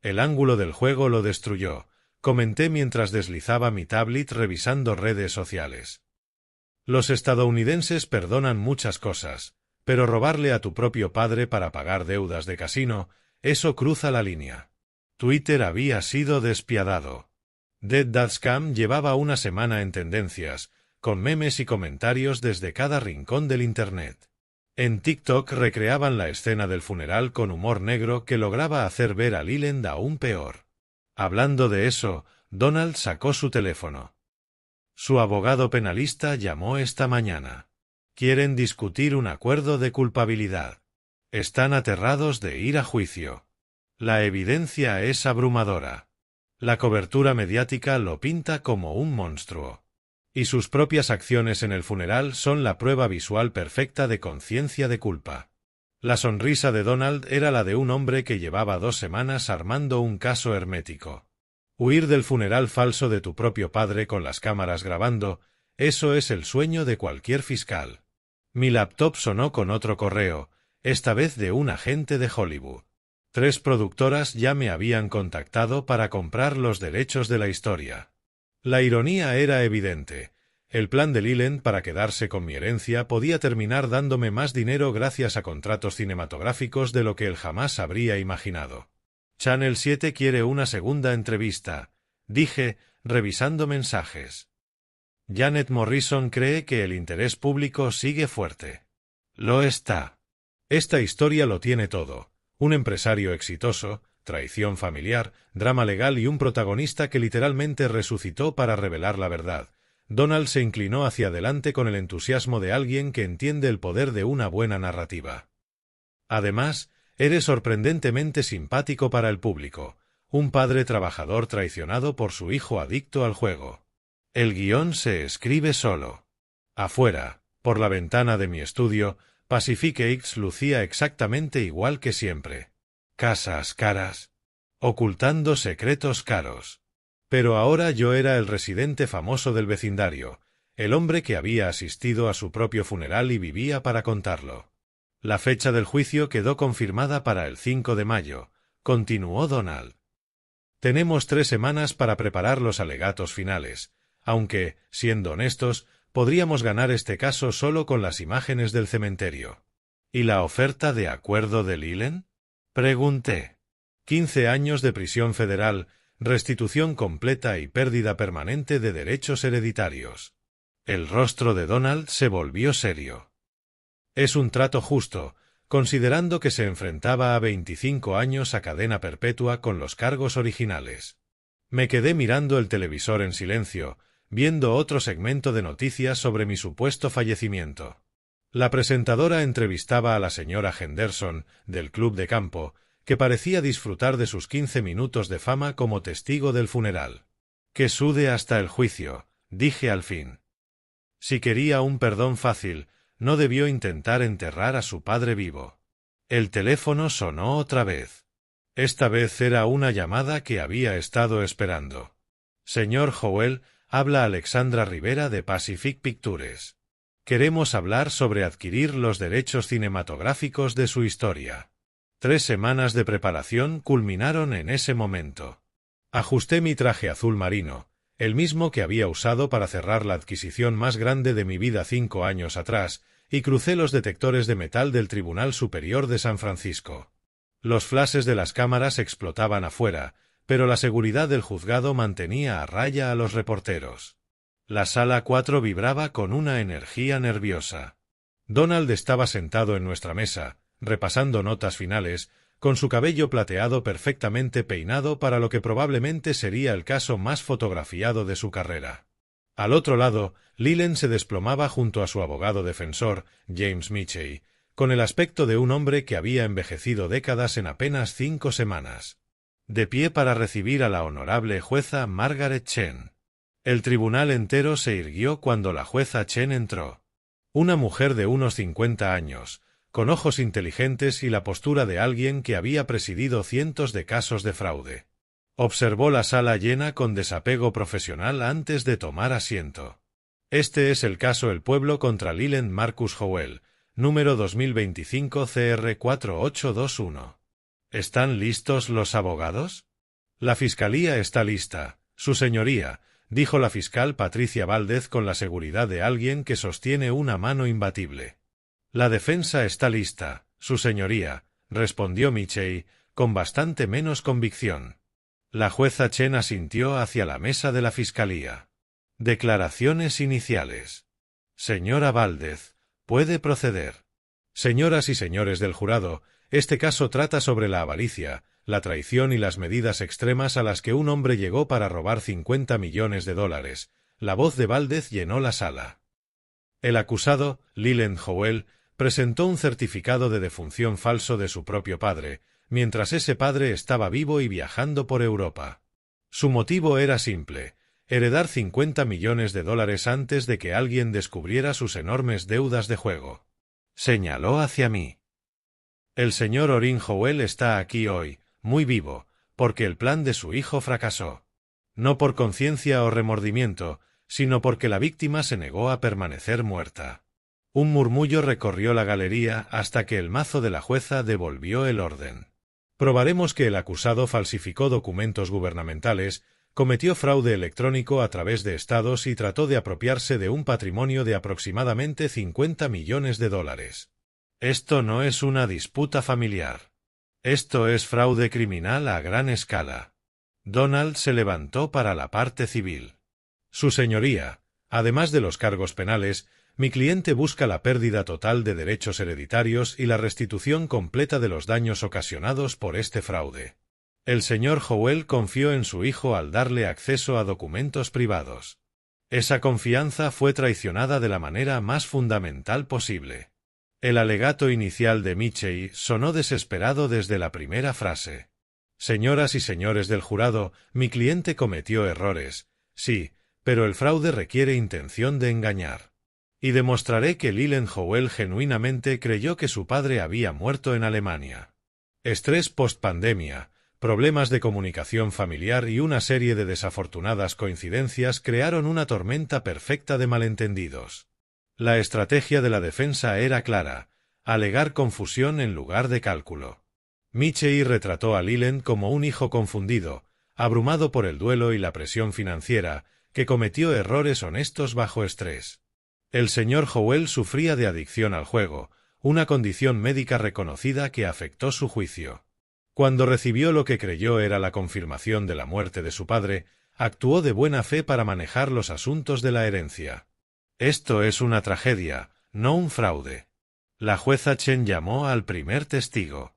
El ángulo del juego lo destruyó, comenté mientras deslizaba mi tablet revisando redes sociales. Los estadounidenses perdonan muchas cosas, pero robarle a tu propio padre para pagar deudas de casino, eso cruza la línea. Twitter había sido despiadado. Dead Dad Scam llevaba una semana en tendencias, con memes y comentarios desde cada rincón del Internet. En TikTok recreaban la escena del funeral con humor negro que lograba hacer ver a Leland aún peor. Hablando de eso, Donald sacó su teléfono. Su abogado penalista llamó esta mañana. Quieren discutir un acuerdo de culpabilidad. Están aterrados de ir a juicio. La evidencia es abrumadora. La cobertura mediática lo pinta como un monstruo. Y sus propias acciones en el funeral son la prueba visual perfecta de conciencia de culpa. La sonrisa de Donald era la de un hombre que llevaba 2 semanas armando un caso hermético. Huir del funeral falso de tu propio padre con las cámaras grabando, eso es el sueño de cualquier fiscal. Mi laptop sonó con otro correo, esta vez de un agente de Hollywood. 3 productoras ya me habían contactado para comprar los derechos de la historia. La ironía era evidente. El plan de Leland para quedarse con mi herencia podía terminar dándome más dinero gracias a contratos cinematográficos de lo que él jamás habría imaginado. Channel 7 quiere una segunda entrevista, dije, revisando mensajes. Janet Morrison cree que el interés público sigue fuerte. Lo está. Esta historia lo tiene todo. Un empresario exitoso, traición familiar, drama legal y un protagonista que literalmente resucitó para revelar la verdad. Donald se inclinó hacia adelante con el entusiasmo de alguien que entiende el poder de una buena narrativa. Además, eres sorprendentemente simpático para el público, un padre trabajador traicionado por su hijo adicto al juego. El guión se escribe solo. Afuera, por la ventana de mi estudio, Pacific X lucía exactamente igual que siempre. Casas caras, ocultando secretos caros. Pero ahora yo era el residente famoso del vecindario, el hombre que había asistido a su propio funeral y vivía para contarlo. La fecha del juicio quedó confirmada para el 5 de mayo, continuó Donald. Tenemos 3 semanas para preparar los alegatos finales, aunque, siendo honestos, podríamos ganar este caso solo con las imágenes del cementerio. ¿Y la oferta de acuerdo de Leland? Pregunté. 15 años de prisión federal, restitución completa y pérdida permanente de derechos hereditarios. El rostro de Donald se volvió serio. Es un trato justo, considerando que se enfrentaba a 25 años a cadena perpetua con los cargos originales. Me quedé mirando el televisor en silencio, viendo otro segmento de noticias sobre mi supuesto fallecimiento. La presentadora entrevistaba a la señora Henderson, del club de campo, que parecía disfrutar de sus 15 minutos de fama como testigo del funeral. Que sude hasta el juicio, dije al fin. Si quería un perdón fácil, no debió intentar enterrar a su padre vivo. El teléfono sonó otra vez. Esta vez era una llamada que había estado esperando. Señor Howell, habla Alexandra Rivera de Pacific Pictures. Queremos hablar sobre adquirir los derechos cinematográficos de su historia. 3 semanas de preparación culminaron en ese momento. Ajusté mi traje azul marino, el mismo que había usado para cerrar la adquisición más grande de mi vida 5 años atrás, y crucé los detectores de metal del Tribunal Superior de San Francisco. Los flashes de las cámaras explotaban afuera, pero la seguridad del juzgado mantenía a raya a los reporteros. La sala 4 vibraba con una energía nerviosa. Donald estaba sentado en nuestra mesa, repasando notas finales, con su cabello plateado perfectamente peinado para lo que probablemente sería el caso más fotografiado de su carrera. Al otro lado, Leland se desplomaba junto a su abogado defensor, James Michey, con el aspecto de un hombre que había envejecido décadas en apenas 5 semanas. De pie para recibir a la honorable jueza Margaret Chen. El tribunal entero se irguió cuando la jueza Chen entró. Una mujer de unos 50 años, con ojos inteligentes y la postura de alguien que había presidido cientos de casos de fraude. Observó la sala llena con desapego profesional antes de tomar asiento. Este es el caso El Pueblo contra Leland Marcus Howell, número 2025 CR 4821. ¿Están listos los abogados? La fiscalía está lista, su señoría, dijo la fiscal Patricia Valdez con la seguridad de alguien que sostiene una mano imbatible. La defensa está lista, su señoría, respondió Michey, con bastante menos convicción. La jueza Chen asintió hacia la mesa de la fiscalía. Declaraciones iniciales. Señora Valdez, puede proceder. Señoras y señores del jurado, este caso trata sobre la avaricia, la traición y las medidas extremas a las que un hombre llegó para robar 50 millones de dólares. La voz de Valdez llenó la sala. El acusado, Leland Howell, presentó un certificado de defunción falso de su propio padre, mientras ese padre estaba vivo y viajando por Europa. Su motivo era simple: heredar $50 millones antes de que alguien descubriera sus enormes deudas de juego. Señaló hacia mí. El señor Orin Howell está aquí hoy, muy vivo, porque el plan de su hijo fracasó. No por conciencia o remordimiento, sino porque la víctima se negó a permanecer muerta. Un murmullo recorrió la galería hasta que el mazo de la jueza devolvió el orden. Probaremos que el acusado falsificó documentos gubernamentales, cometió fraude electrónico a través de estados y trató de apropiarse de un patrimonio de aproximadamente $50 millones. Esto no es una disputa familiar. Esto es fraude criminal a gran escala. Donald se levantó para la parte civil. Su señoría, además de los cargos penales, mi cliente busca la pérdida total de derechos hereditarios y la restitución completa de los daños ocasionados por este fraude. El señor Howell confió en su hijo al darle acceso a documentos privados. Esa confianza fue traicionada de la manera más fundamental posible. El alegato inicial de Michei sonó desesperado desde la primera frase. Señoras y señores del jurado, mi cliente cometió errores, sí, pero el fraude requiere intención de engañar. Y demostraré que Leland Howell genuinamente creyó que su padre había muerto en Alemania. Estrés post-pandemia, problemas de comunicación familiar y una serie de desafortunadas coincidencias crearon una tormenta perfecta de malentendidos. La estrategia de la defensa era clara: alegar confusión en lugar de cálculo. Michei retrató a Leland como un hijo confundido, abrumado por el duelo y la presión financiera, que cometió errores honestos bajo estrés. El señor Howell sufría de adicción al juego, una condición médica reconocida que afectó su juicio. Cuando recibió lo que creyó era la confirmación de la muerte de su padre, actuó de buena fe para manejar los asuntos de la herencia. Esto es una tragedia, no un fraude. La jueza Chen llamó al primer testigo.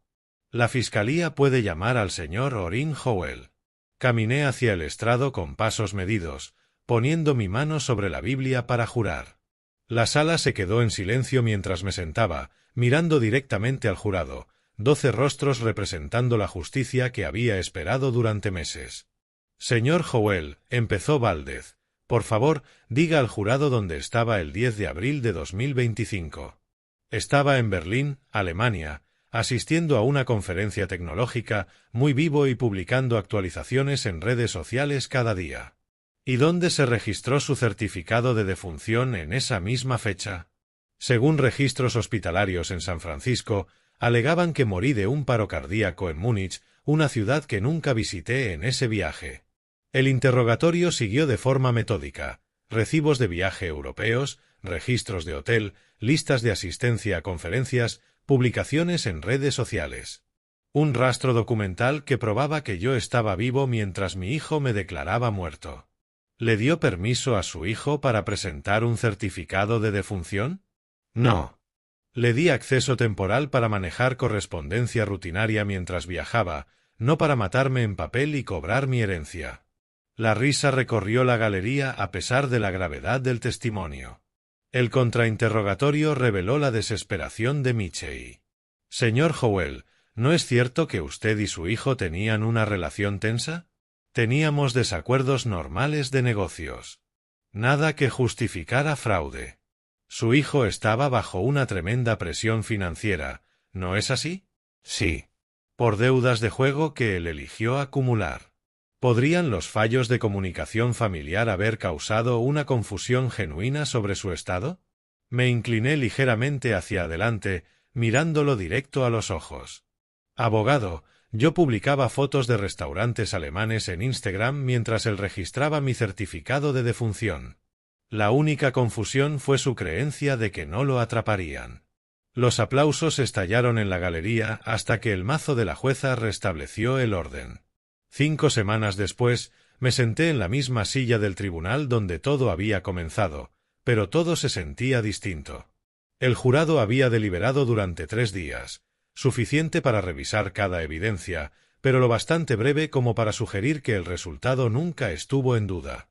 La fiscalía puede llamar al señor Orin Howell. Caminé hacia el estrado con pasos medidos, poniendo mi mano sobre la Biblia para jurar. La sala se quedó en silencio mientras me sentaba, mirando directamente al jurado, 12 rostros representando la justicia que había esperado durante meses. Señor Howell, empezó Valdez, por favor, diga al jurado dónde estaba el 10 de abril de 2025. Estaba en Berlín, Alemania, asistiendo a una conferencia tecnológica, muy vivo y publicando actualizaciones en redes sociales cada día. ¿Y dónde se registró su certificado de defunción en esa misma fecha? Según registros hospitalarios en San Francisco, alegaban que morí de un paro cardíaco en Múnich, una ciudad que nunca visité en ese viaje. El interrogatorio siguió de forma metódica: recibos de viaje europeos, registros de hotel, listas de asistencia a conferencias, publicaciones en redes sociales. Un rastro documental que probaba que yo estaba vivo mientras mi hijo me declaraba muerto. ¿Le dio permiso a su hijo para presentar un certificado de defunción? No. Le di acceso temporal para manejar correspondencia rutinaria mientras viajaba, no para matarme en papel y cobrar mi herencia. La risa recorrió la galería a pesar de la gravedad del testimonio. El contrainterrogatorio reveló la desesperación de Michei. Señor Howell, ¿no es cierto que usted y su hijo tenían una relación tensa? Teníamos desacuerdos normales de negocios. Nada que justificara fraude. Su hijo estaba bajo una tremenda presión financiera, ¿no es así? Sí. Por deudas de juego que él eligió acumular. ¿Podrían los fallos de comunicación familiar haber causado una confusión genuina sobre su estado? Me incliné ligeramente hacia adelante, mirándolo directo a los ojos. Abogado, yo publicaba fotos de restaurantes alemanes en Instagram mientras él registraba mi certificado de defunción. La única confusión fue su creencia de que no lo atraparían. Los aplausos estallaron en la galería hasta que el mazo de la jueza restableció el orden. 5 semanas después, me senté en la misma silla del tribunal donde todo había comenzado, pero todo se sentía distinto. El jurado había deliberado durante 3 días, suficiente para revisar cada evidencia, pero lo bastante breve como para sugerir que el resultado nunca estuvo en duda.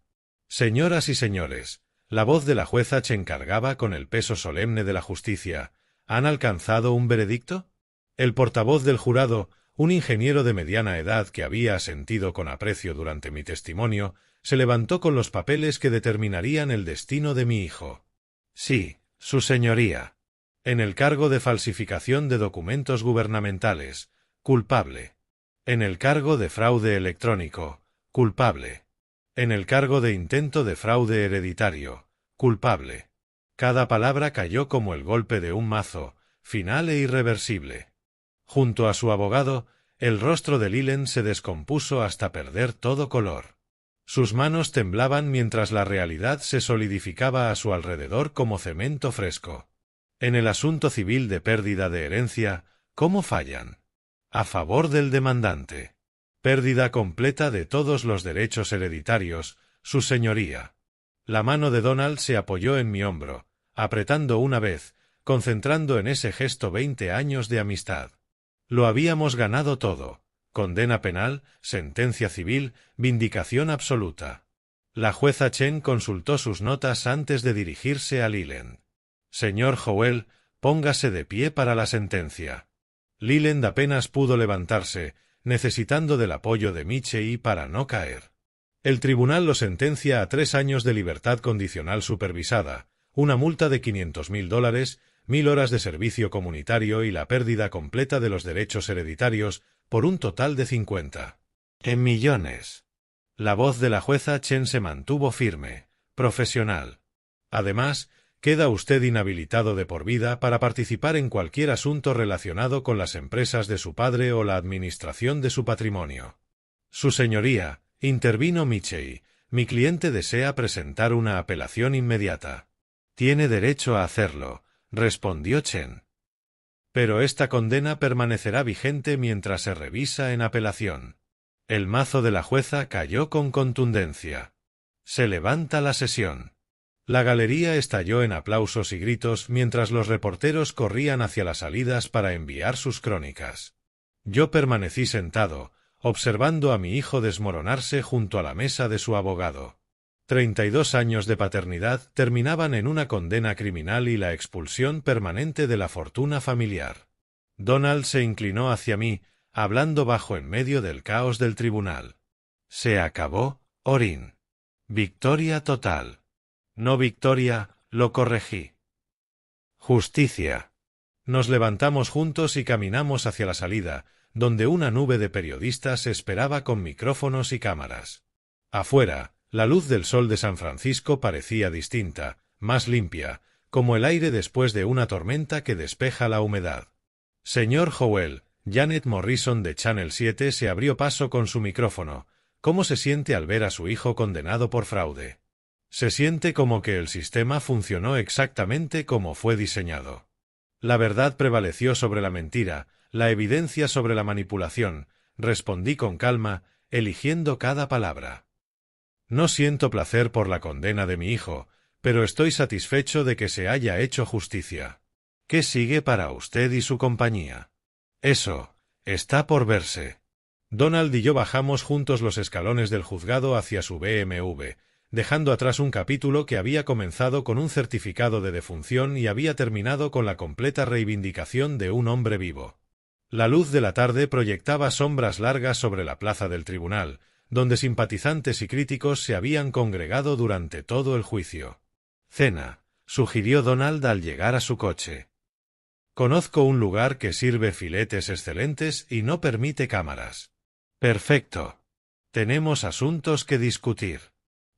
Señoras y señores, la voz de la jueza Chen cargaba con el peso solemne de la justicia. ¿Han alcanzado un veredicto? El portavoz del jurado, Un ingeniero de mediana edad que había asentido con aprecio durante mi testimonio, se levantó con los papeles que determinarían el destino de mi hijo. Sí, su señoría. En el cargo de falsificación de documentos gubernamentales, culpable. En el cargo de fraude electrónico, culpable. En el cargo de intento de fraude hereditario, culpable. Cada palabra cayó como el golpe de un mazo, final e irreversible. Junto a su abogado, el rostro de Leland se descompuso hasta perder todo color. Sus manos temblaban mientras la realidad se solidificaba a su alrededor como cemento fresco. En el asunto civil de pérdida de herencia, ¿cómo fallan? A favor del demandante. Pérdida completa de todos los derechos hereditarios, su señoría. La mano de Donald se apoyó en mi hombro, apretando una vez, concentrando en ese gesto 20 años de amistad. Lo habíamos ganado todo. Condena penal, sentencia civil, vindicación absoluta. La jueza Chen consultó sus notas antes de dirigirse a Leland. Señor Howell, póngase de pie para la sentencia. Leland apenas pudo levantarse, necesitando del apoyo de Michei para no caer. El tribunal lo sentencia a 3 años de libertad condicional supervisada, una multa de $500.000, 1000 horas de servicio comunitario y la pérdida completa de los derechos hereditarios, por un total de 50 millones. La voz de la jueza Chen se mantuvo firme, profesional. Además, queda usted inhabilitado de por vida para participar en cualquier asunto relacionado con las empresas de su padre o la administración de su patrimonio. Su señoría, intervino Michei, mi cliente desea presentar una apelación inmediata. Tiene derecho a hacerlo, respondió Chen. Pero esta condena permanecerá vigente mientras se revisa en apelación. El mazo de la jueza cayó con contundencia. Se levanta la sesión. La galería estalló en aplausos y gritos mientras los reporteros corrían hacia las salidas para enviar sus crónicas. Yo permanecí sentado, observando a mi hijo desmoronarse junto a la mesa de su abogado. 32 años de paternidad terminaban en una condena criminal y la expulsión permanente de la fortuna familiar. Donald se inclinó hacia mí, hablando bajo en medio del caos del tribunal. Se acabó, Orin. Victoria total. No victoria, lo corregí. Justicia. Nos levantamos juntos y caminamos hacia la salida, donde una nube de periodistas esperaba con micrófonos y cámaras. Afuera, la luz del sol de San Francisco parecía distinta, más limpia, como el aire después de una tormenta que despeja la humedad. Señor Howell, Janet Morrison de Channel 7 se abrió paso con su micrófono. ¿Cómo se siente al ver a su hijo condenado por fraude? Se siente como que el sistema funcionó exactamente como fue diseñado. La verdad prevaleció sobre la mentira, la evidencia sobre la manipulación, respondí con calma, eligiendo cada palabra. No siento placer por la condena de mi hijo, pero estoy satisfecho de que se haya hecho justicia. ¿Qué sigue para usted y su compañía? Eso, está por verse. Donald y yo bajamos juntos los escalones del juzgado hacia su BMW, dejando atrás un capítulo que había comenzado con un certificado de defunción y había terminado con la completa reivindicación de un hombre vivo. La luz de la tarde proyectaba sombras largas sobre la plaza del tribunal, donde simpatizantes y críticos se habían congregado durante todo el juicio. Cena, sugirió Donald al llegar a su coche. Conozco un lugar que sirve filetes excelentes y no permite cámaras. Perfecto. Tenemos asuntos que discutir.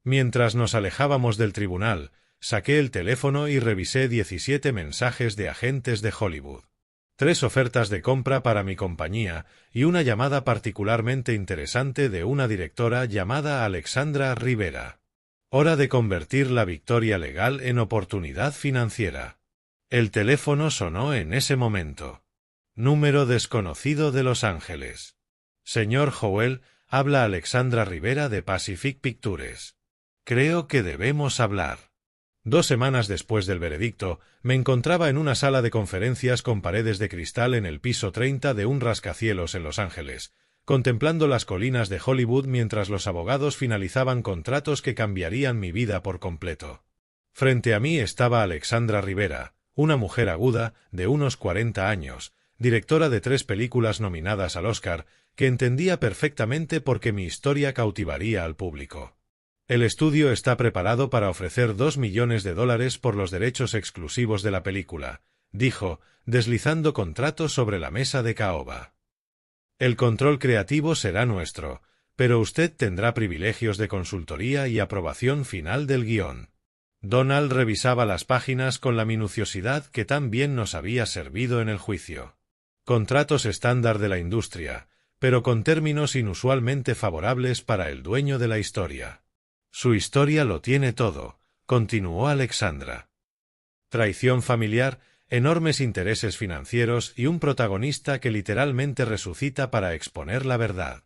Mientras nos alejábamos del tribunal, saqué el teléfono y revisé 17 mensajes de agentes de Hollywood. 3 ofertas de compra para mi compañía y una llamada particularmente interesante de una directora llamada Alexandra Rivera. Hora de convertir la victoria legal en oportunidad financiera. El teléfono sonó en ese momento. Número desconocido de Los Ángeles. Señor Howell, habla Alexandra Rivera de Pacific Pictures. Creo que debemos hablar. 2 semanas después del veredicto, me encontraba en una sala de conferencias con paredes de cristal en el piso 30 de un rascacielos en Los Ángeles, contemplando las colinas de Hollywood mientras los abogados finalizaban contratos que cambiarían mi vida por completo. Frente a mí estaba Alexandra Rivera, una mujer aguda, de unos 40 años, directora de 3 películas nominadas al Oscar, que entendía perfectamente por qué mi historia cautivaría al público. El estudio está preparado para ofrecer $2 millones por los derechos exclusivos de la película, dijo, deslizando contratos sobre la mesa de caoba. El control creativo será nuestro, pero usted tendrá privilegios de consultoría y aprobación final del guión. Donald revisaba las páginas con la minuciosidad que tan bien nos había servido en el juicio. Contratos estándar de la industria, pero con términos inusualmente favorables para el dueño de la historia. Su historia lo tiene todo, continuó Alexandra. Traición familiar, enormes intereses financieros y un protagonista que literalmente resucita para exponer la verdad.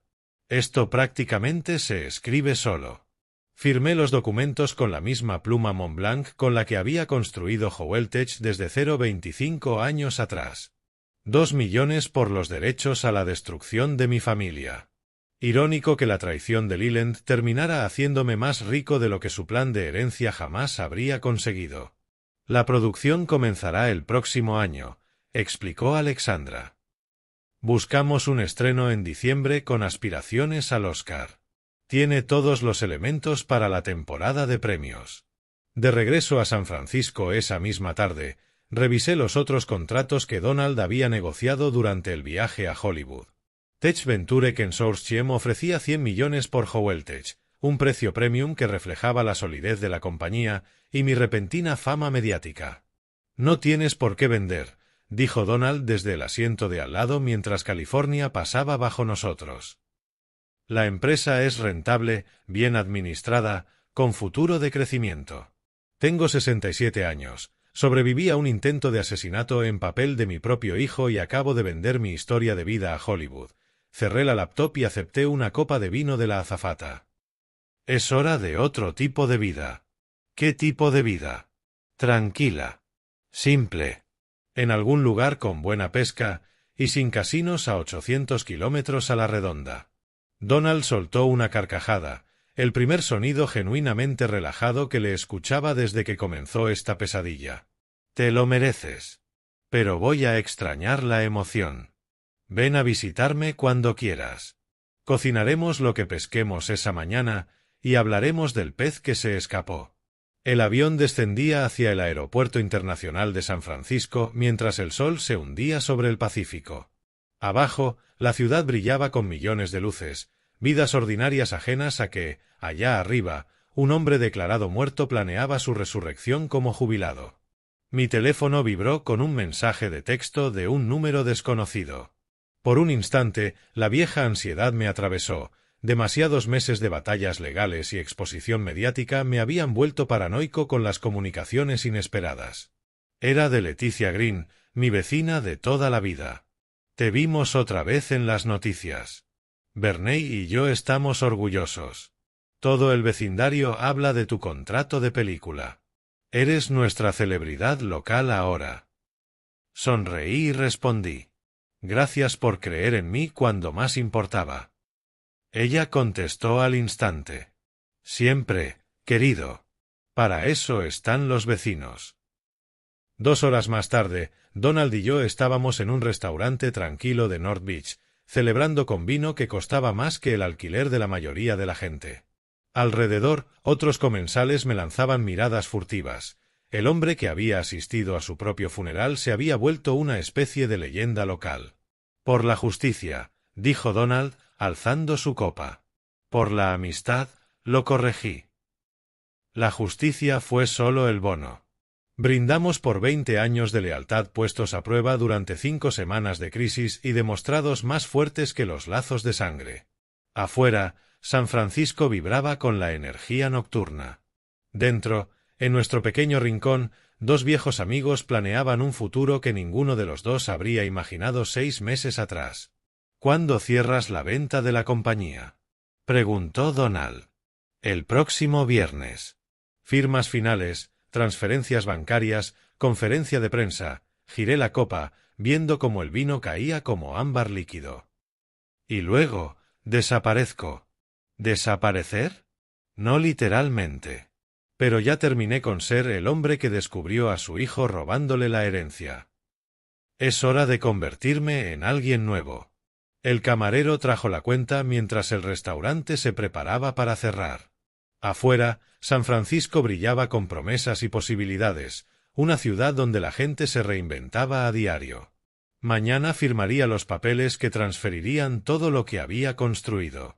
Esto prácticamente se escribe solo. Firmé los documentos con la misma pluma Montblanc con la que había construido Howeltech desde 25 años atrás. 2 millones por los derechos a la destrucción de mi familia. Irónico que la traición de Leland terminara haciéndome más rico de lo que su plan de herencia jamás habría conseguido. La producción comenzará el próximo año, explicó Alexandra. Buscamos un estreno en diciembre con aspiraciones al Oscar. Tiene todos los elementos para la temporada de premios. De regreso a San Francisco esa misma tarde, revisé los otros contratos que Donald había negociado durante el viaje a Hollywood. Tech Venture Consortium ofrecía 100 millones por Howeltech, un precio premium que reflejaba la solidez de la compañía y mi repentina fama mediática. No tienes por qué vender, dijo Donald desde el asiento de al lado mientras California pasaba bajo nosotros. La empresa es rentable, bien administrada, con futuro de crecimiento. Tengo 67 años, sobreviví a un intento de asesinato en papel de mi propio hijo y acabo de vender mi historia de vida a Hollywood. Cerré la laptop y acepté una copa de vino de la azafata. Es hora de otro tipo de vida. ¿Qué tipo de vida? Tranquila. Simple. En algún lugar con buena pesca y sin casinos a 800 kilómetros a la redonda. Donald soltó una carcajada, el primer sonido genuinamente relajado que le escuchaba desde que comenzó esta pesadilla. Te lo mereces. Pero voy a extrañar la emoción. Ven a visitarme cuando quieras. Cocinaremos lo que pesquemos esa mañana y hablaremos del pez que se escapó. El avión descendía hacia el Aeropuerto Internacional de San Francisco mientras el sol se hundía sobre el Pacífico. Abajo, la ciudad brillaba con millones de luces, vidas ordinarias ajenas a que, allá arriba, un hombre declarado muerto planeaba su resurrección como jubilado. Mi teléfono vibró con un mensaje de texto de un número desconocido. Por un instante, la vieja ansiedad me atravesó. Demasiados meses de batallas legales y exposición mediática me habían vuelto paranoico con las comunicaciones inesperadas. Era de Leticia Green, mi vecina de toda la vida. Te vimos otra vez en las noticias. Bernay y yo estamos orgullosos. Todo el vecindario habla de tu contrato de película. Eres nuestra celebridad local ahora. Sonreí y respondí. Gracias por creer en mí cuando más importaba. Ella contestó al instante. Siempre, querido. Para eso están los vecinos. 2 horas más tarde, Donald y yo estábamos en un restaurante tranquilo de North Beach, celebrando con vino que costaba más que el alquiler de la mayoría de la gente. Alrededor, otros comensales me lanzaban miradas furtivas. El hombre que había asistido a su propio funeral se había vuelto una especie de leyenda local. Por la justicia, dijo Donald, alzando su copa. Por la amistad, lo corregí. La justicia fue solo el bono. Brindamos por 20 años de lealtad puestos a prueba durante 5 semanas de crisis y demostrados más fuertes que los lazos de sangre. Afuera, San Francisco vibraba con la energía nocturna. Dentro, en nuestro pequeño rincón, 2 viejos amigos planeaban un futuro que ninguno de los dos habría imaginado 6 meses atrás. ¿Cuándo cierras la venta de la compañía?, preguntó Donald. El próximo viernes. Firmas finales, transferencias bancarias, conferencia de prensa. Giré la copa, viendo cómo el vino caía como ámbar líquido. Y luego, desaparezco. ¿Desaparecer? No literalmente. Pero ya terminé con ser el hombre que descubrió a su hijo robándole la herencia. Es hora de convertirme en alguien nuevo. El camarero trajo la cuenta mientras el restaurante se preparaba para cerrar. Afuera, San Francisco brillaba con promesas y posibilidades, una ciudad donde la gente se reinventaba a diario. Mañana firmaría los papeles que transferirían todo lo que había construido.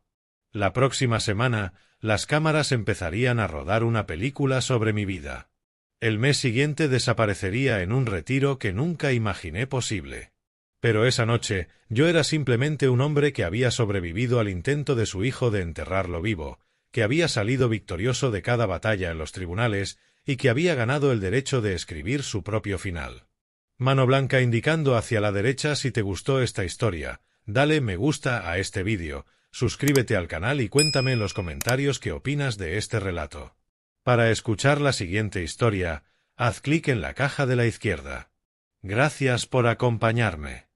La próxima semana, las cámaras empezarían a rodar una película sobre mi vida. El mes siguiente desaparecería en un retiro que nunca imaginé posible. Pero esa noche, yo era simplemente un hombre que había sobrevivido al intento de su hijo de enterrarlo vivo, que había salido victorioso de cada batalla en los tribunales y que había ganado el derecho de escribir su propio final. Mano blanca indicando hacia la derecha. Si te gustó esta historia, dale me gusta a este vídeo, suscríbete al canal y cuéntame en los comentarios qué opinas de este relato. Para escuchar la siguiente historia, haz clic en la caja de la izquierda. Gracias por acompañarme.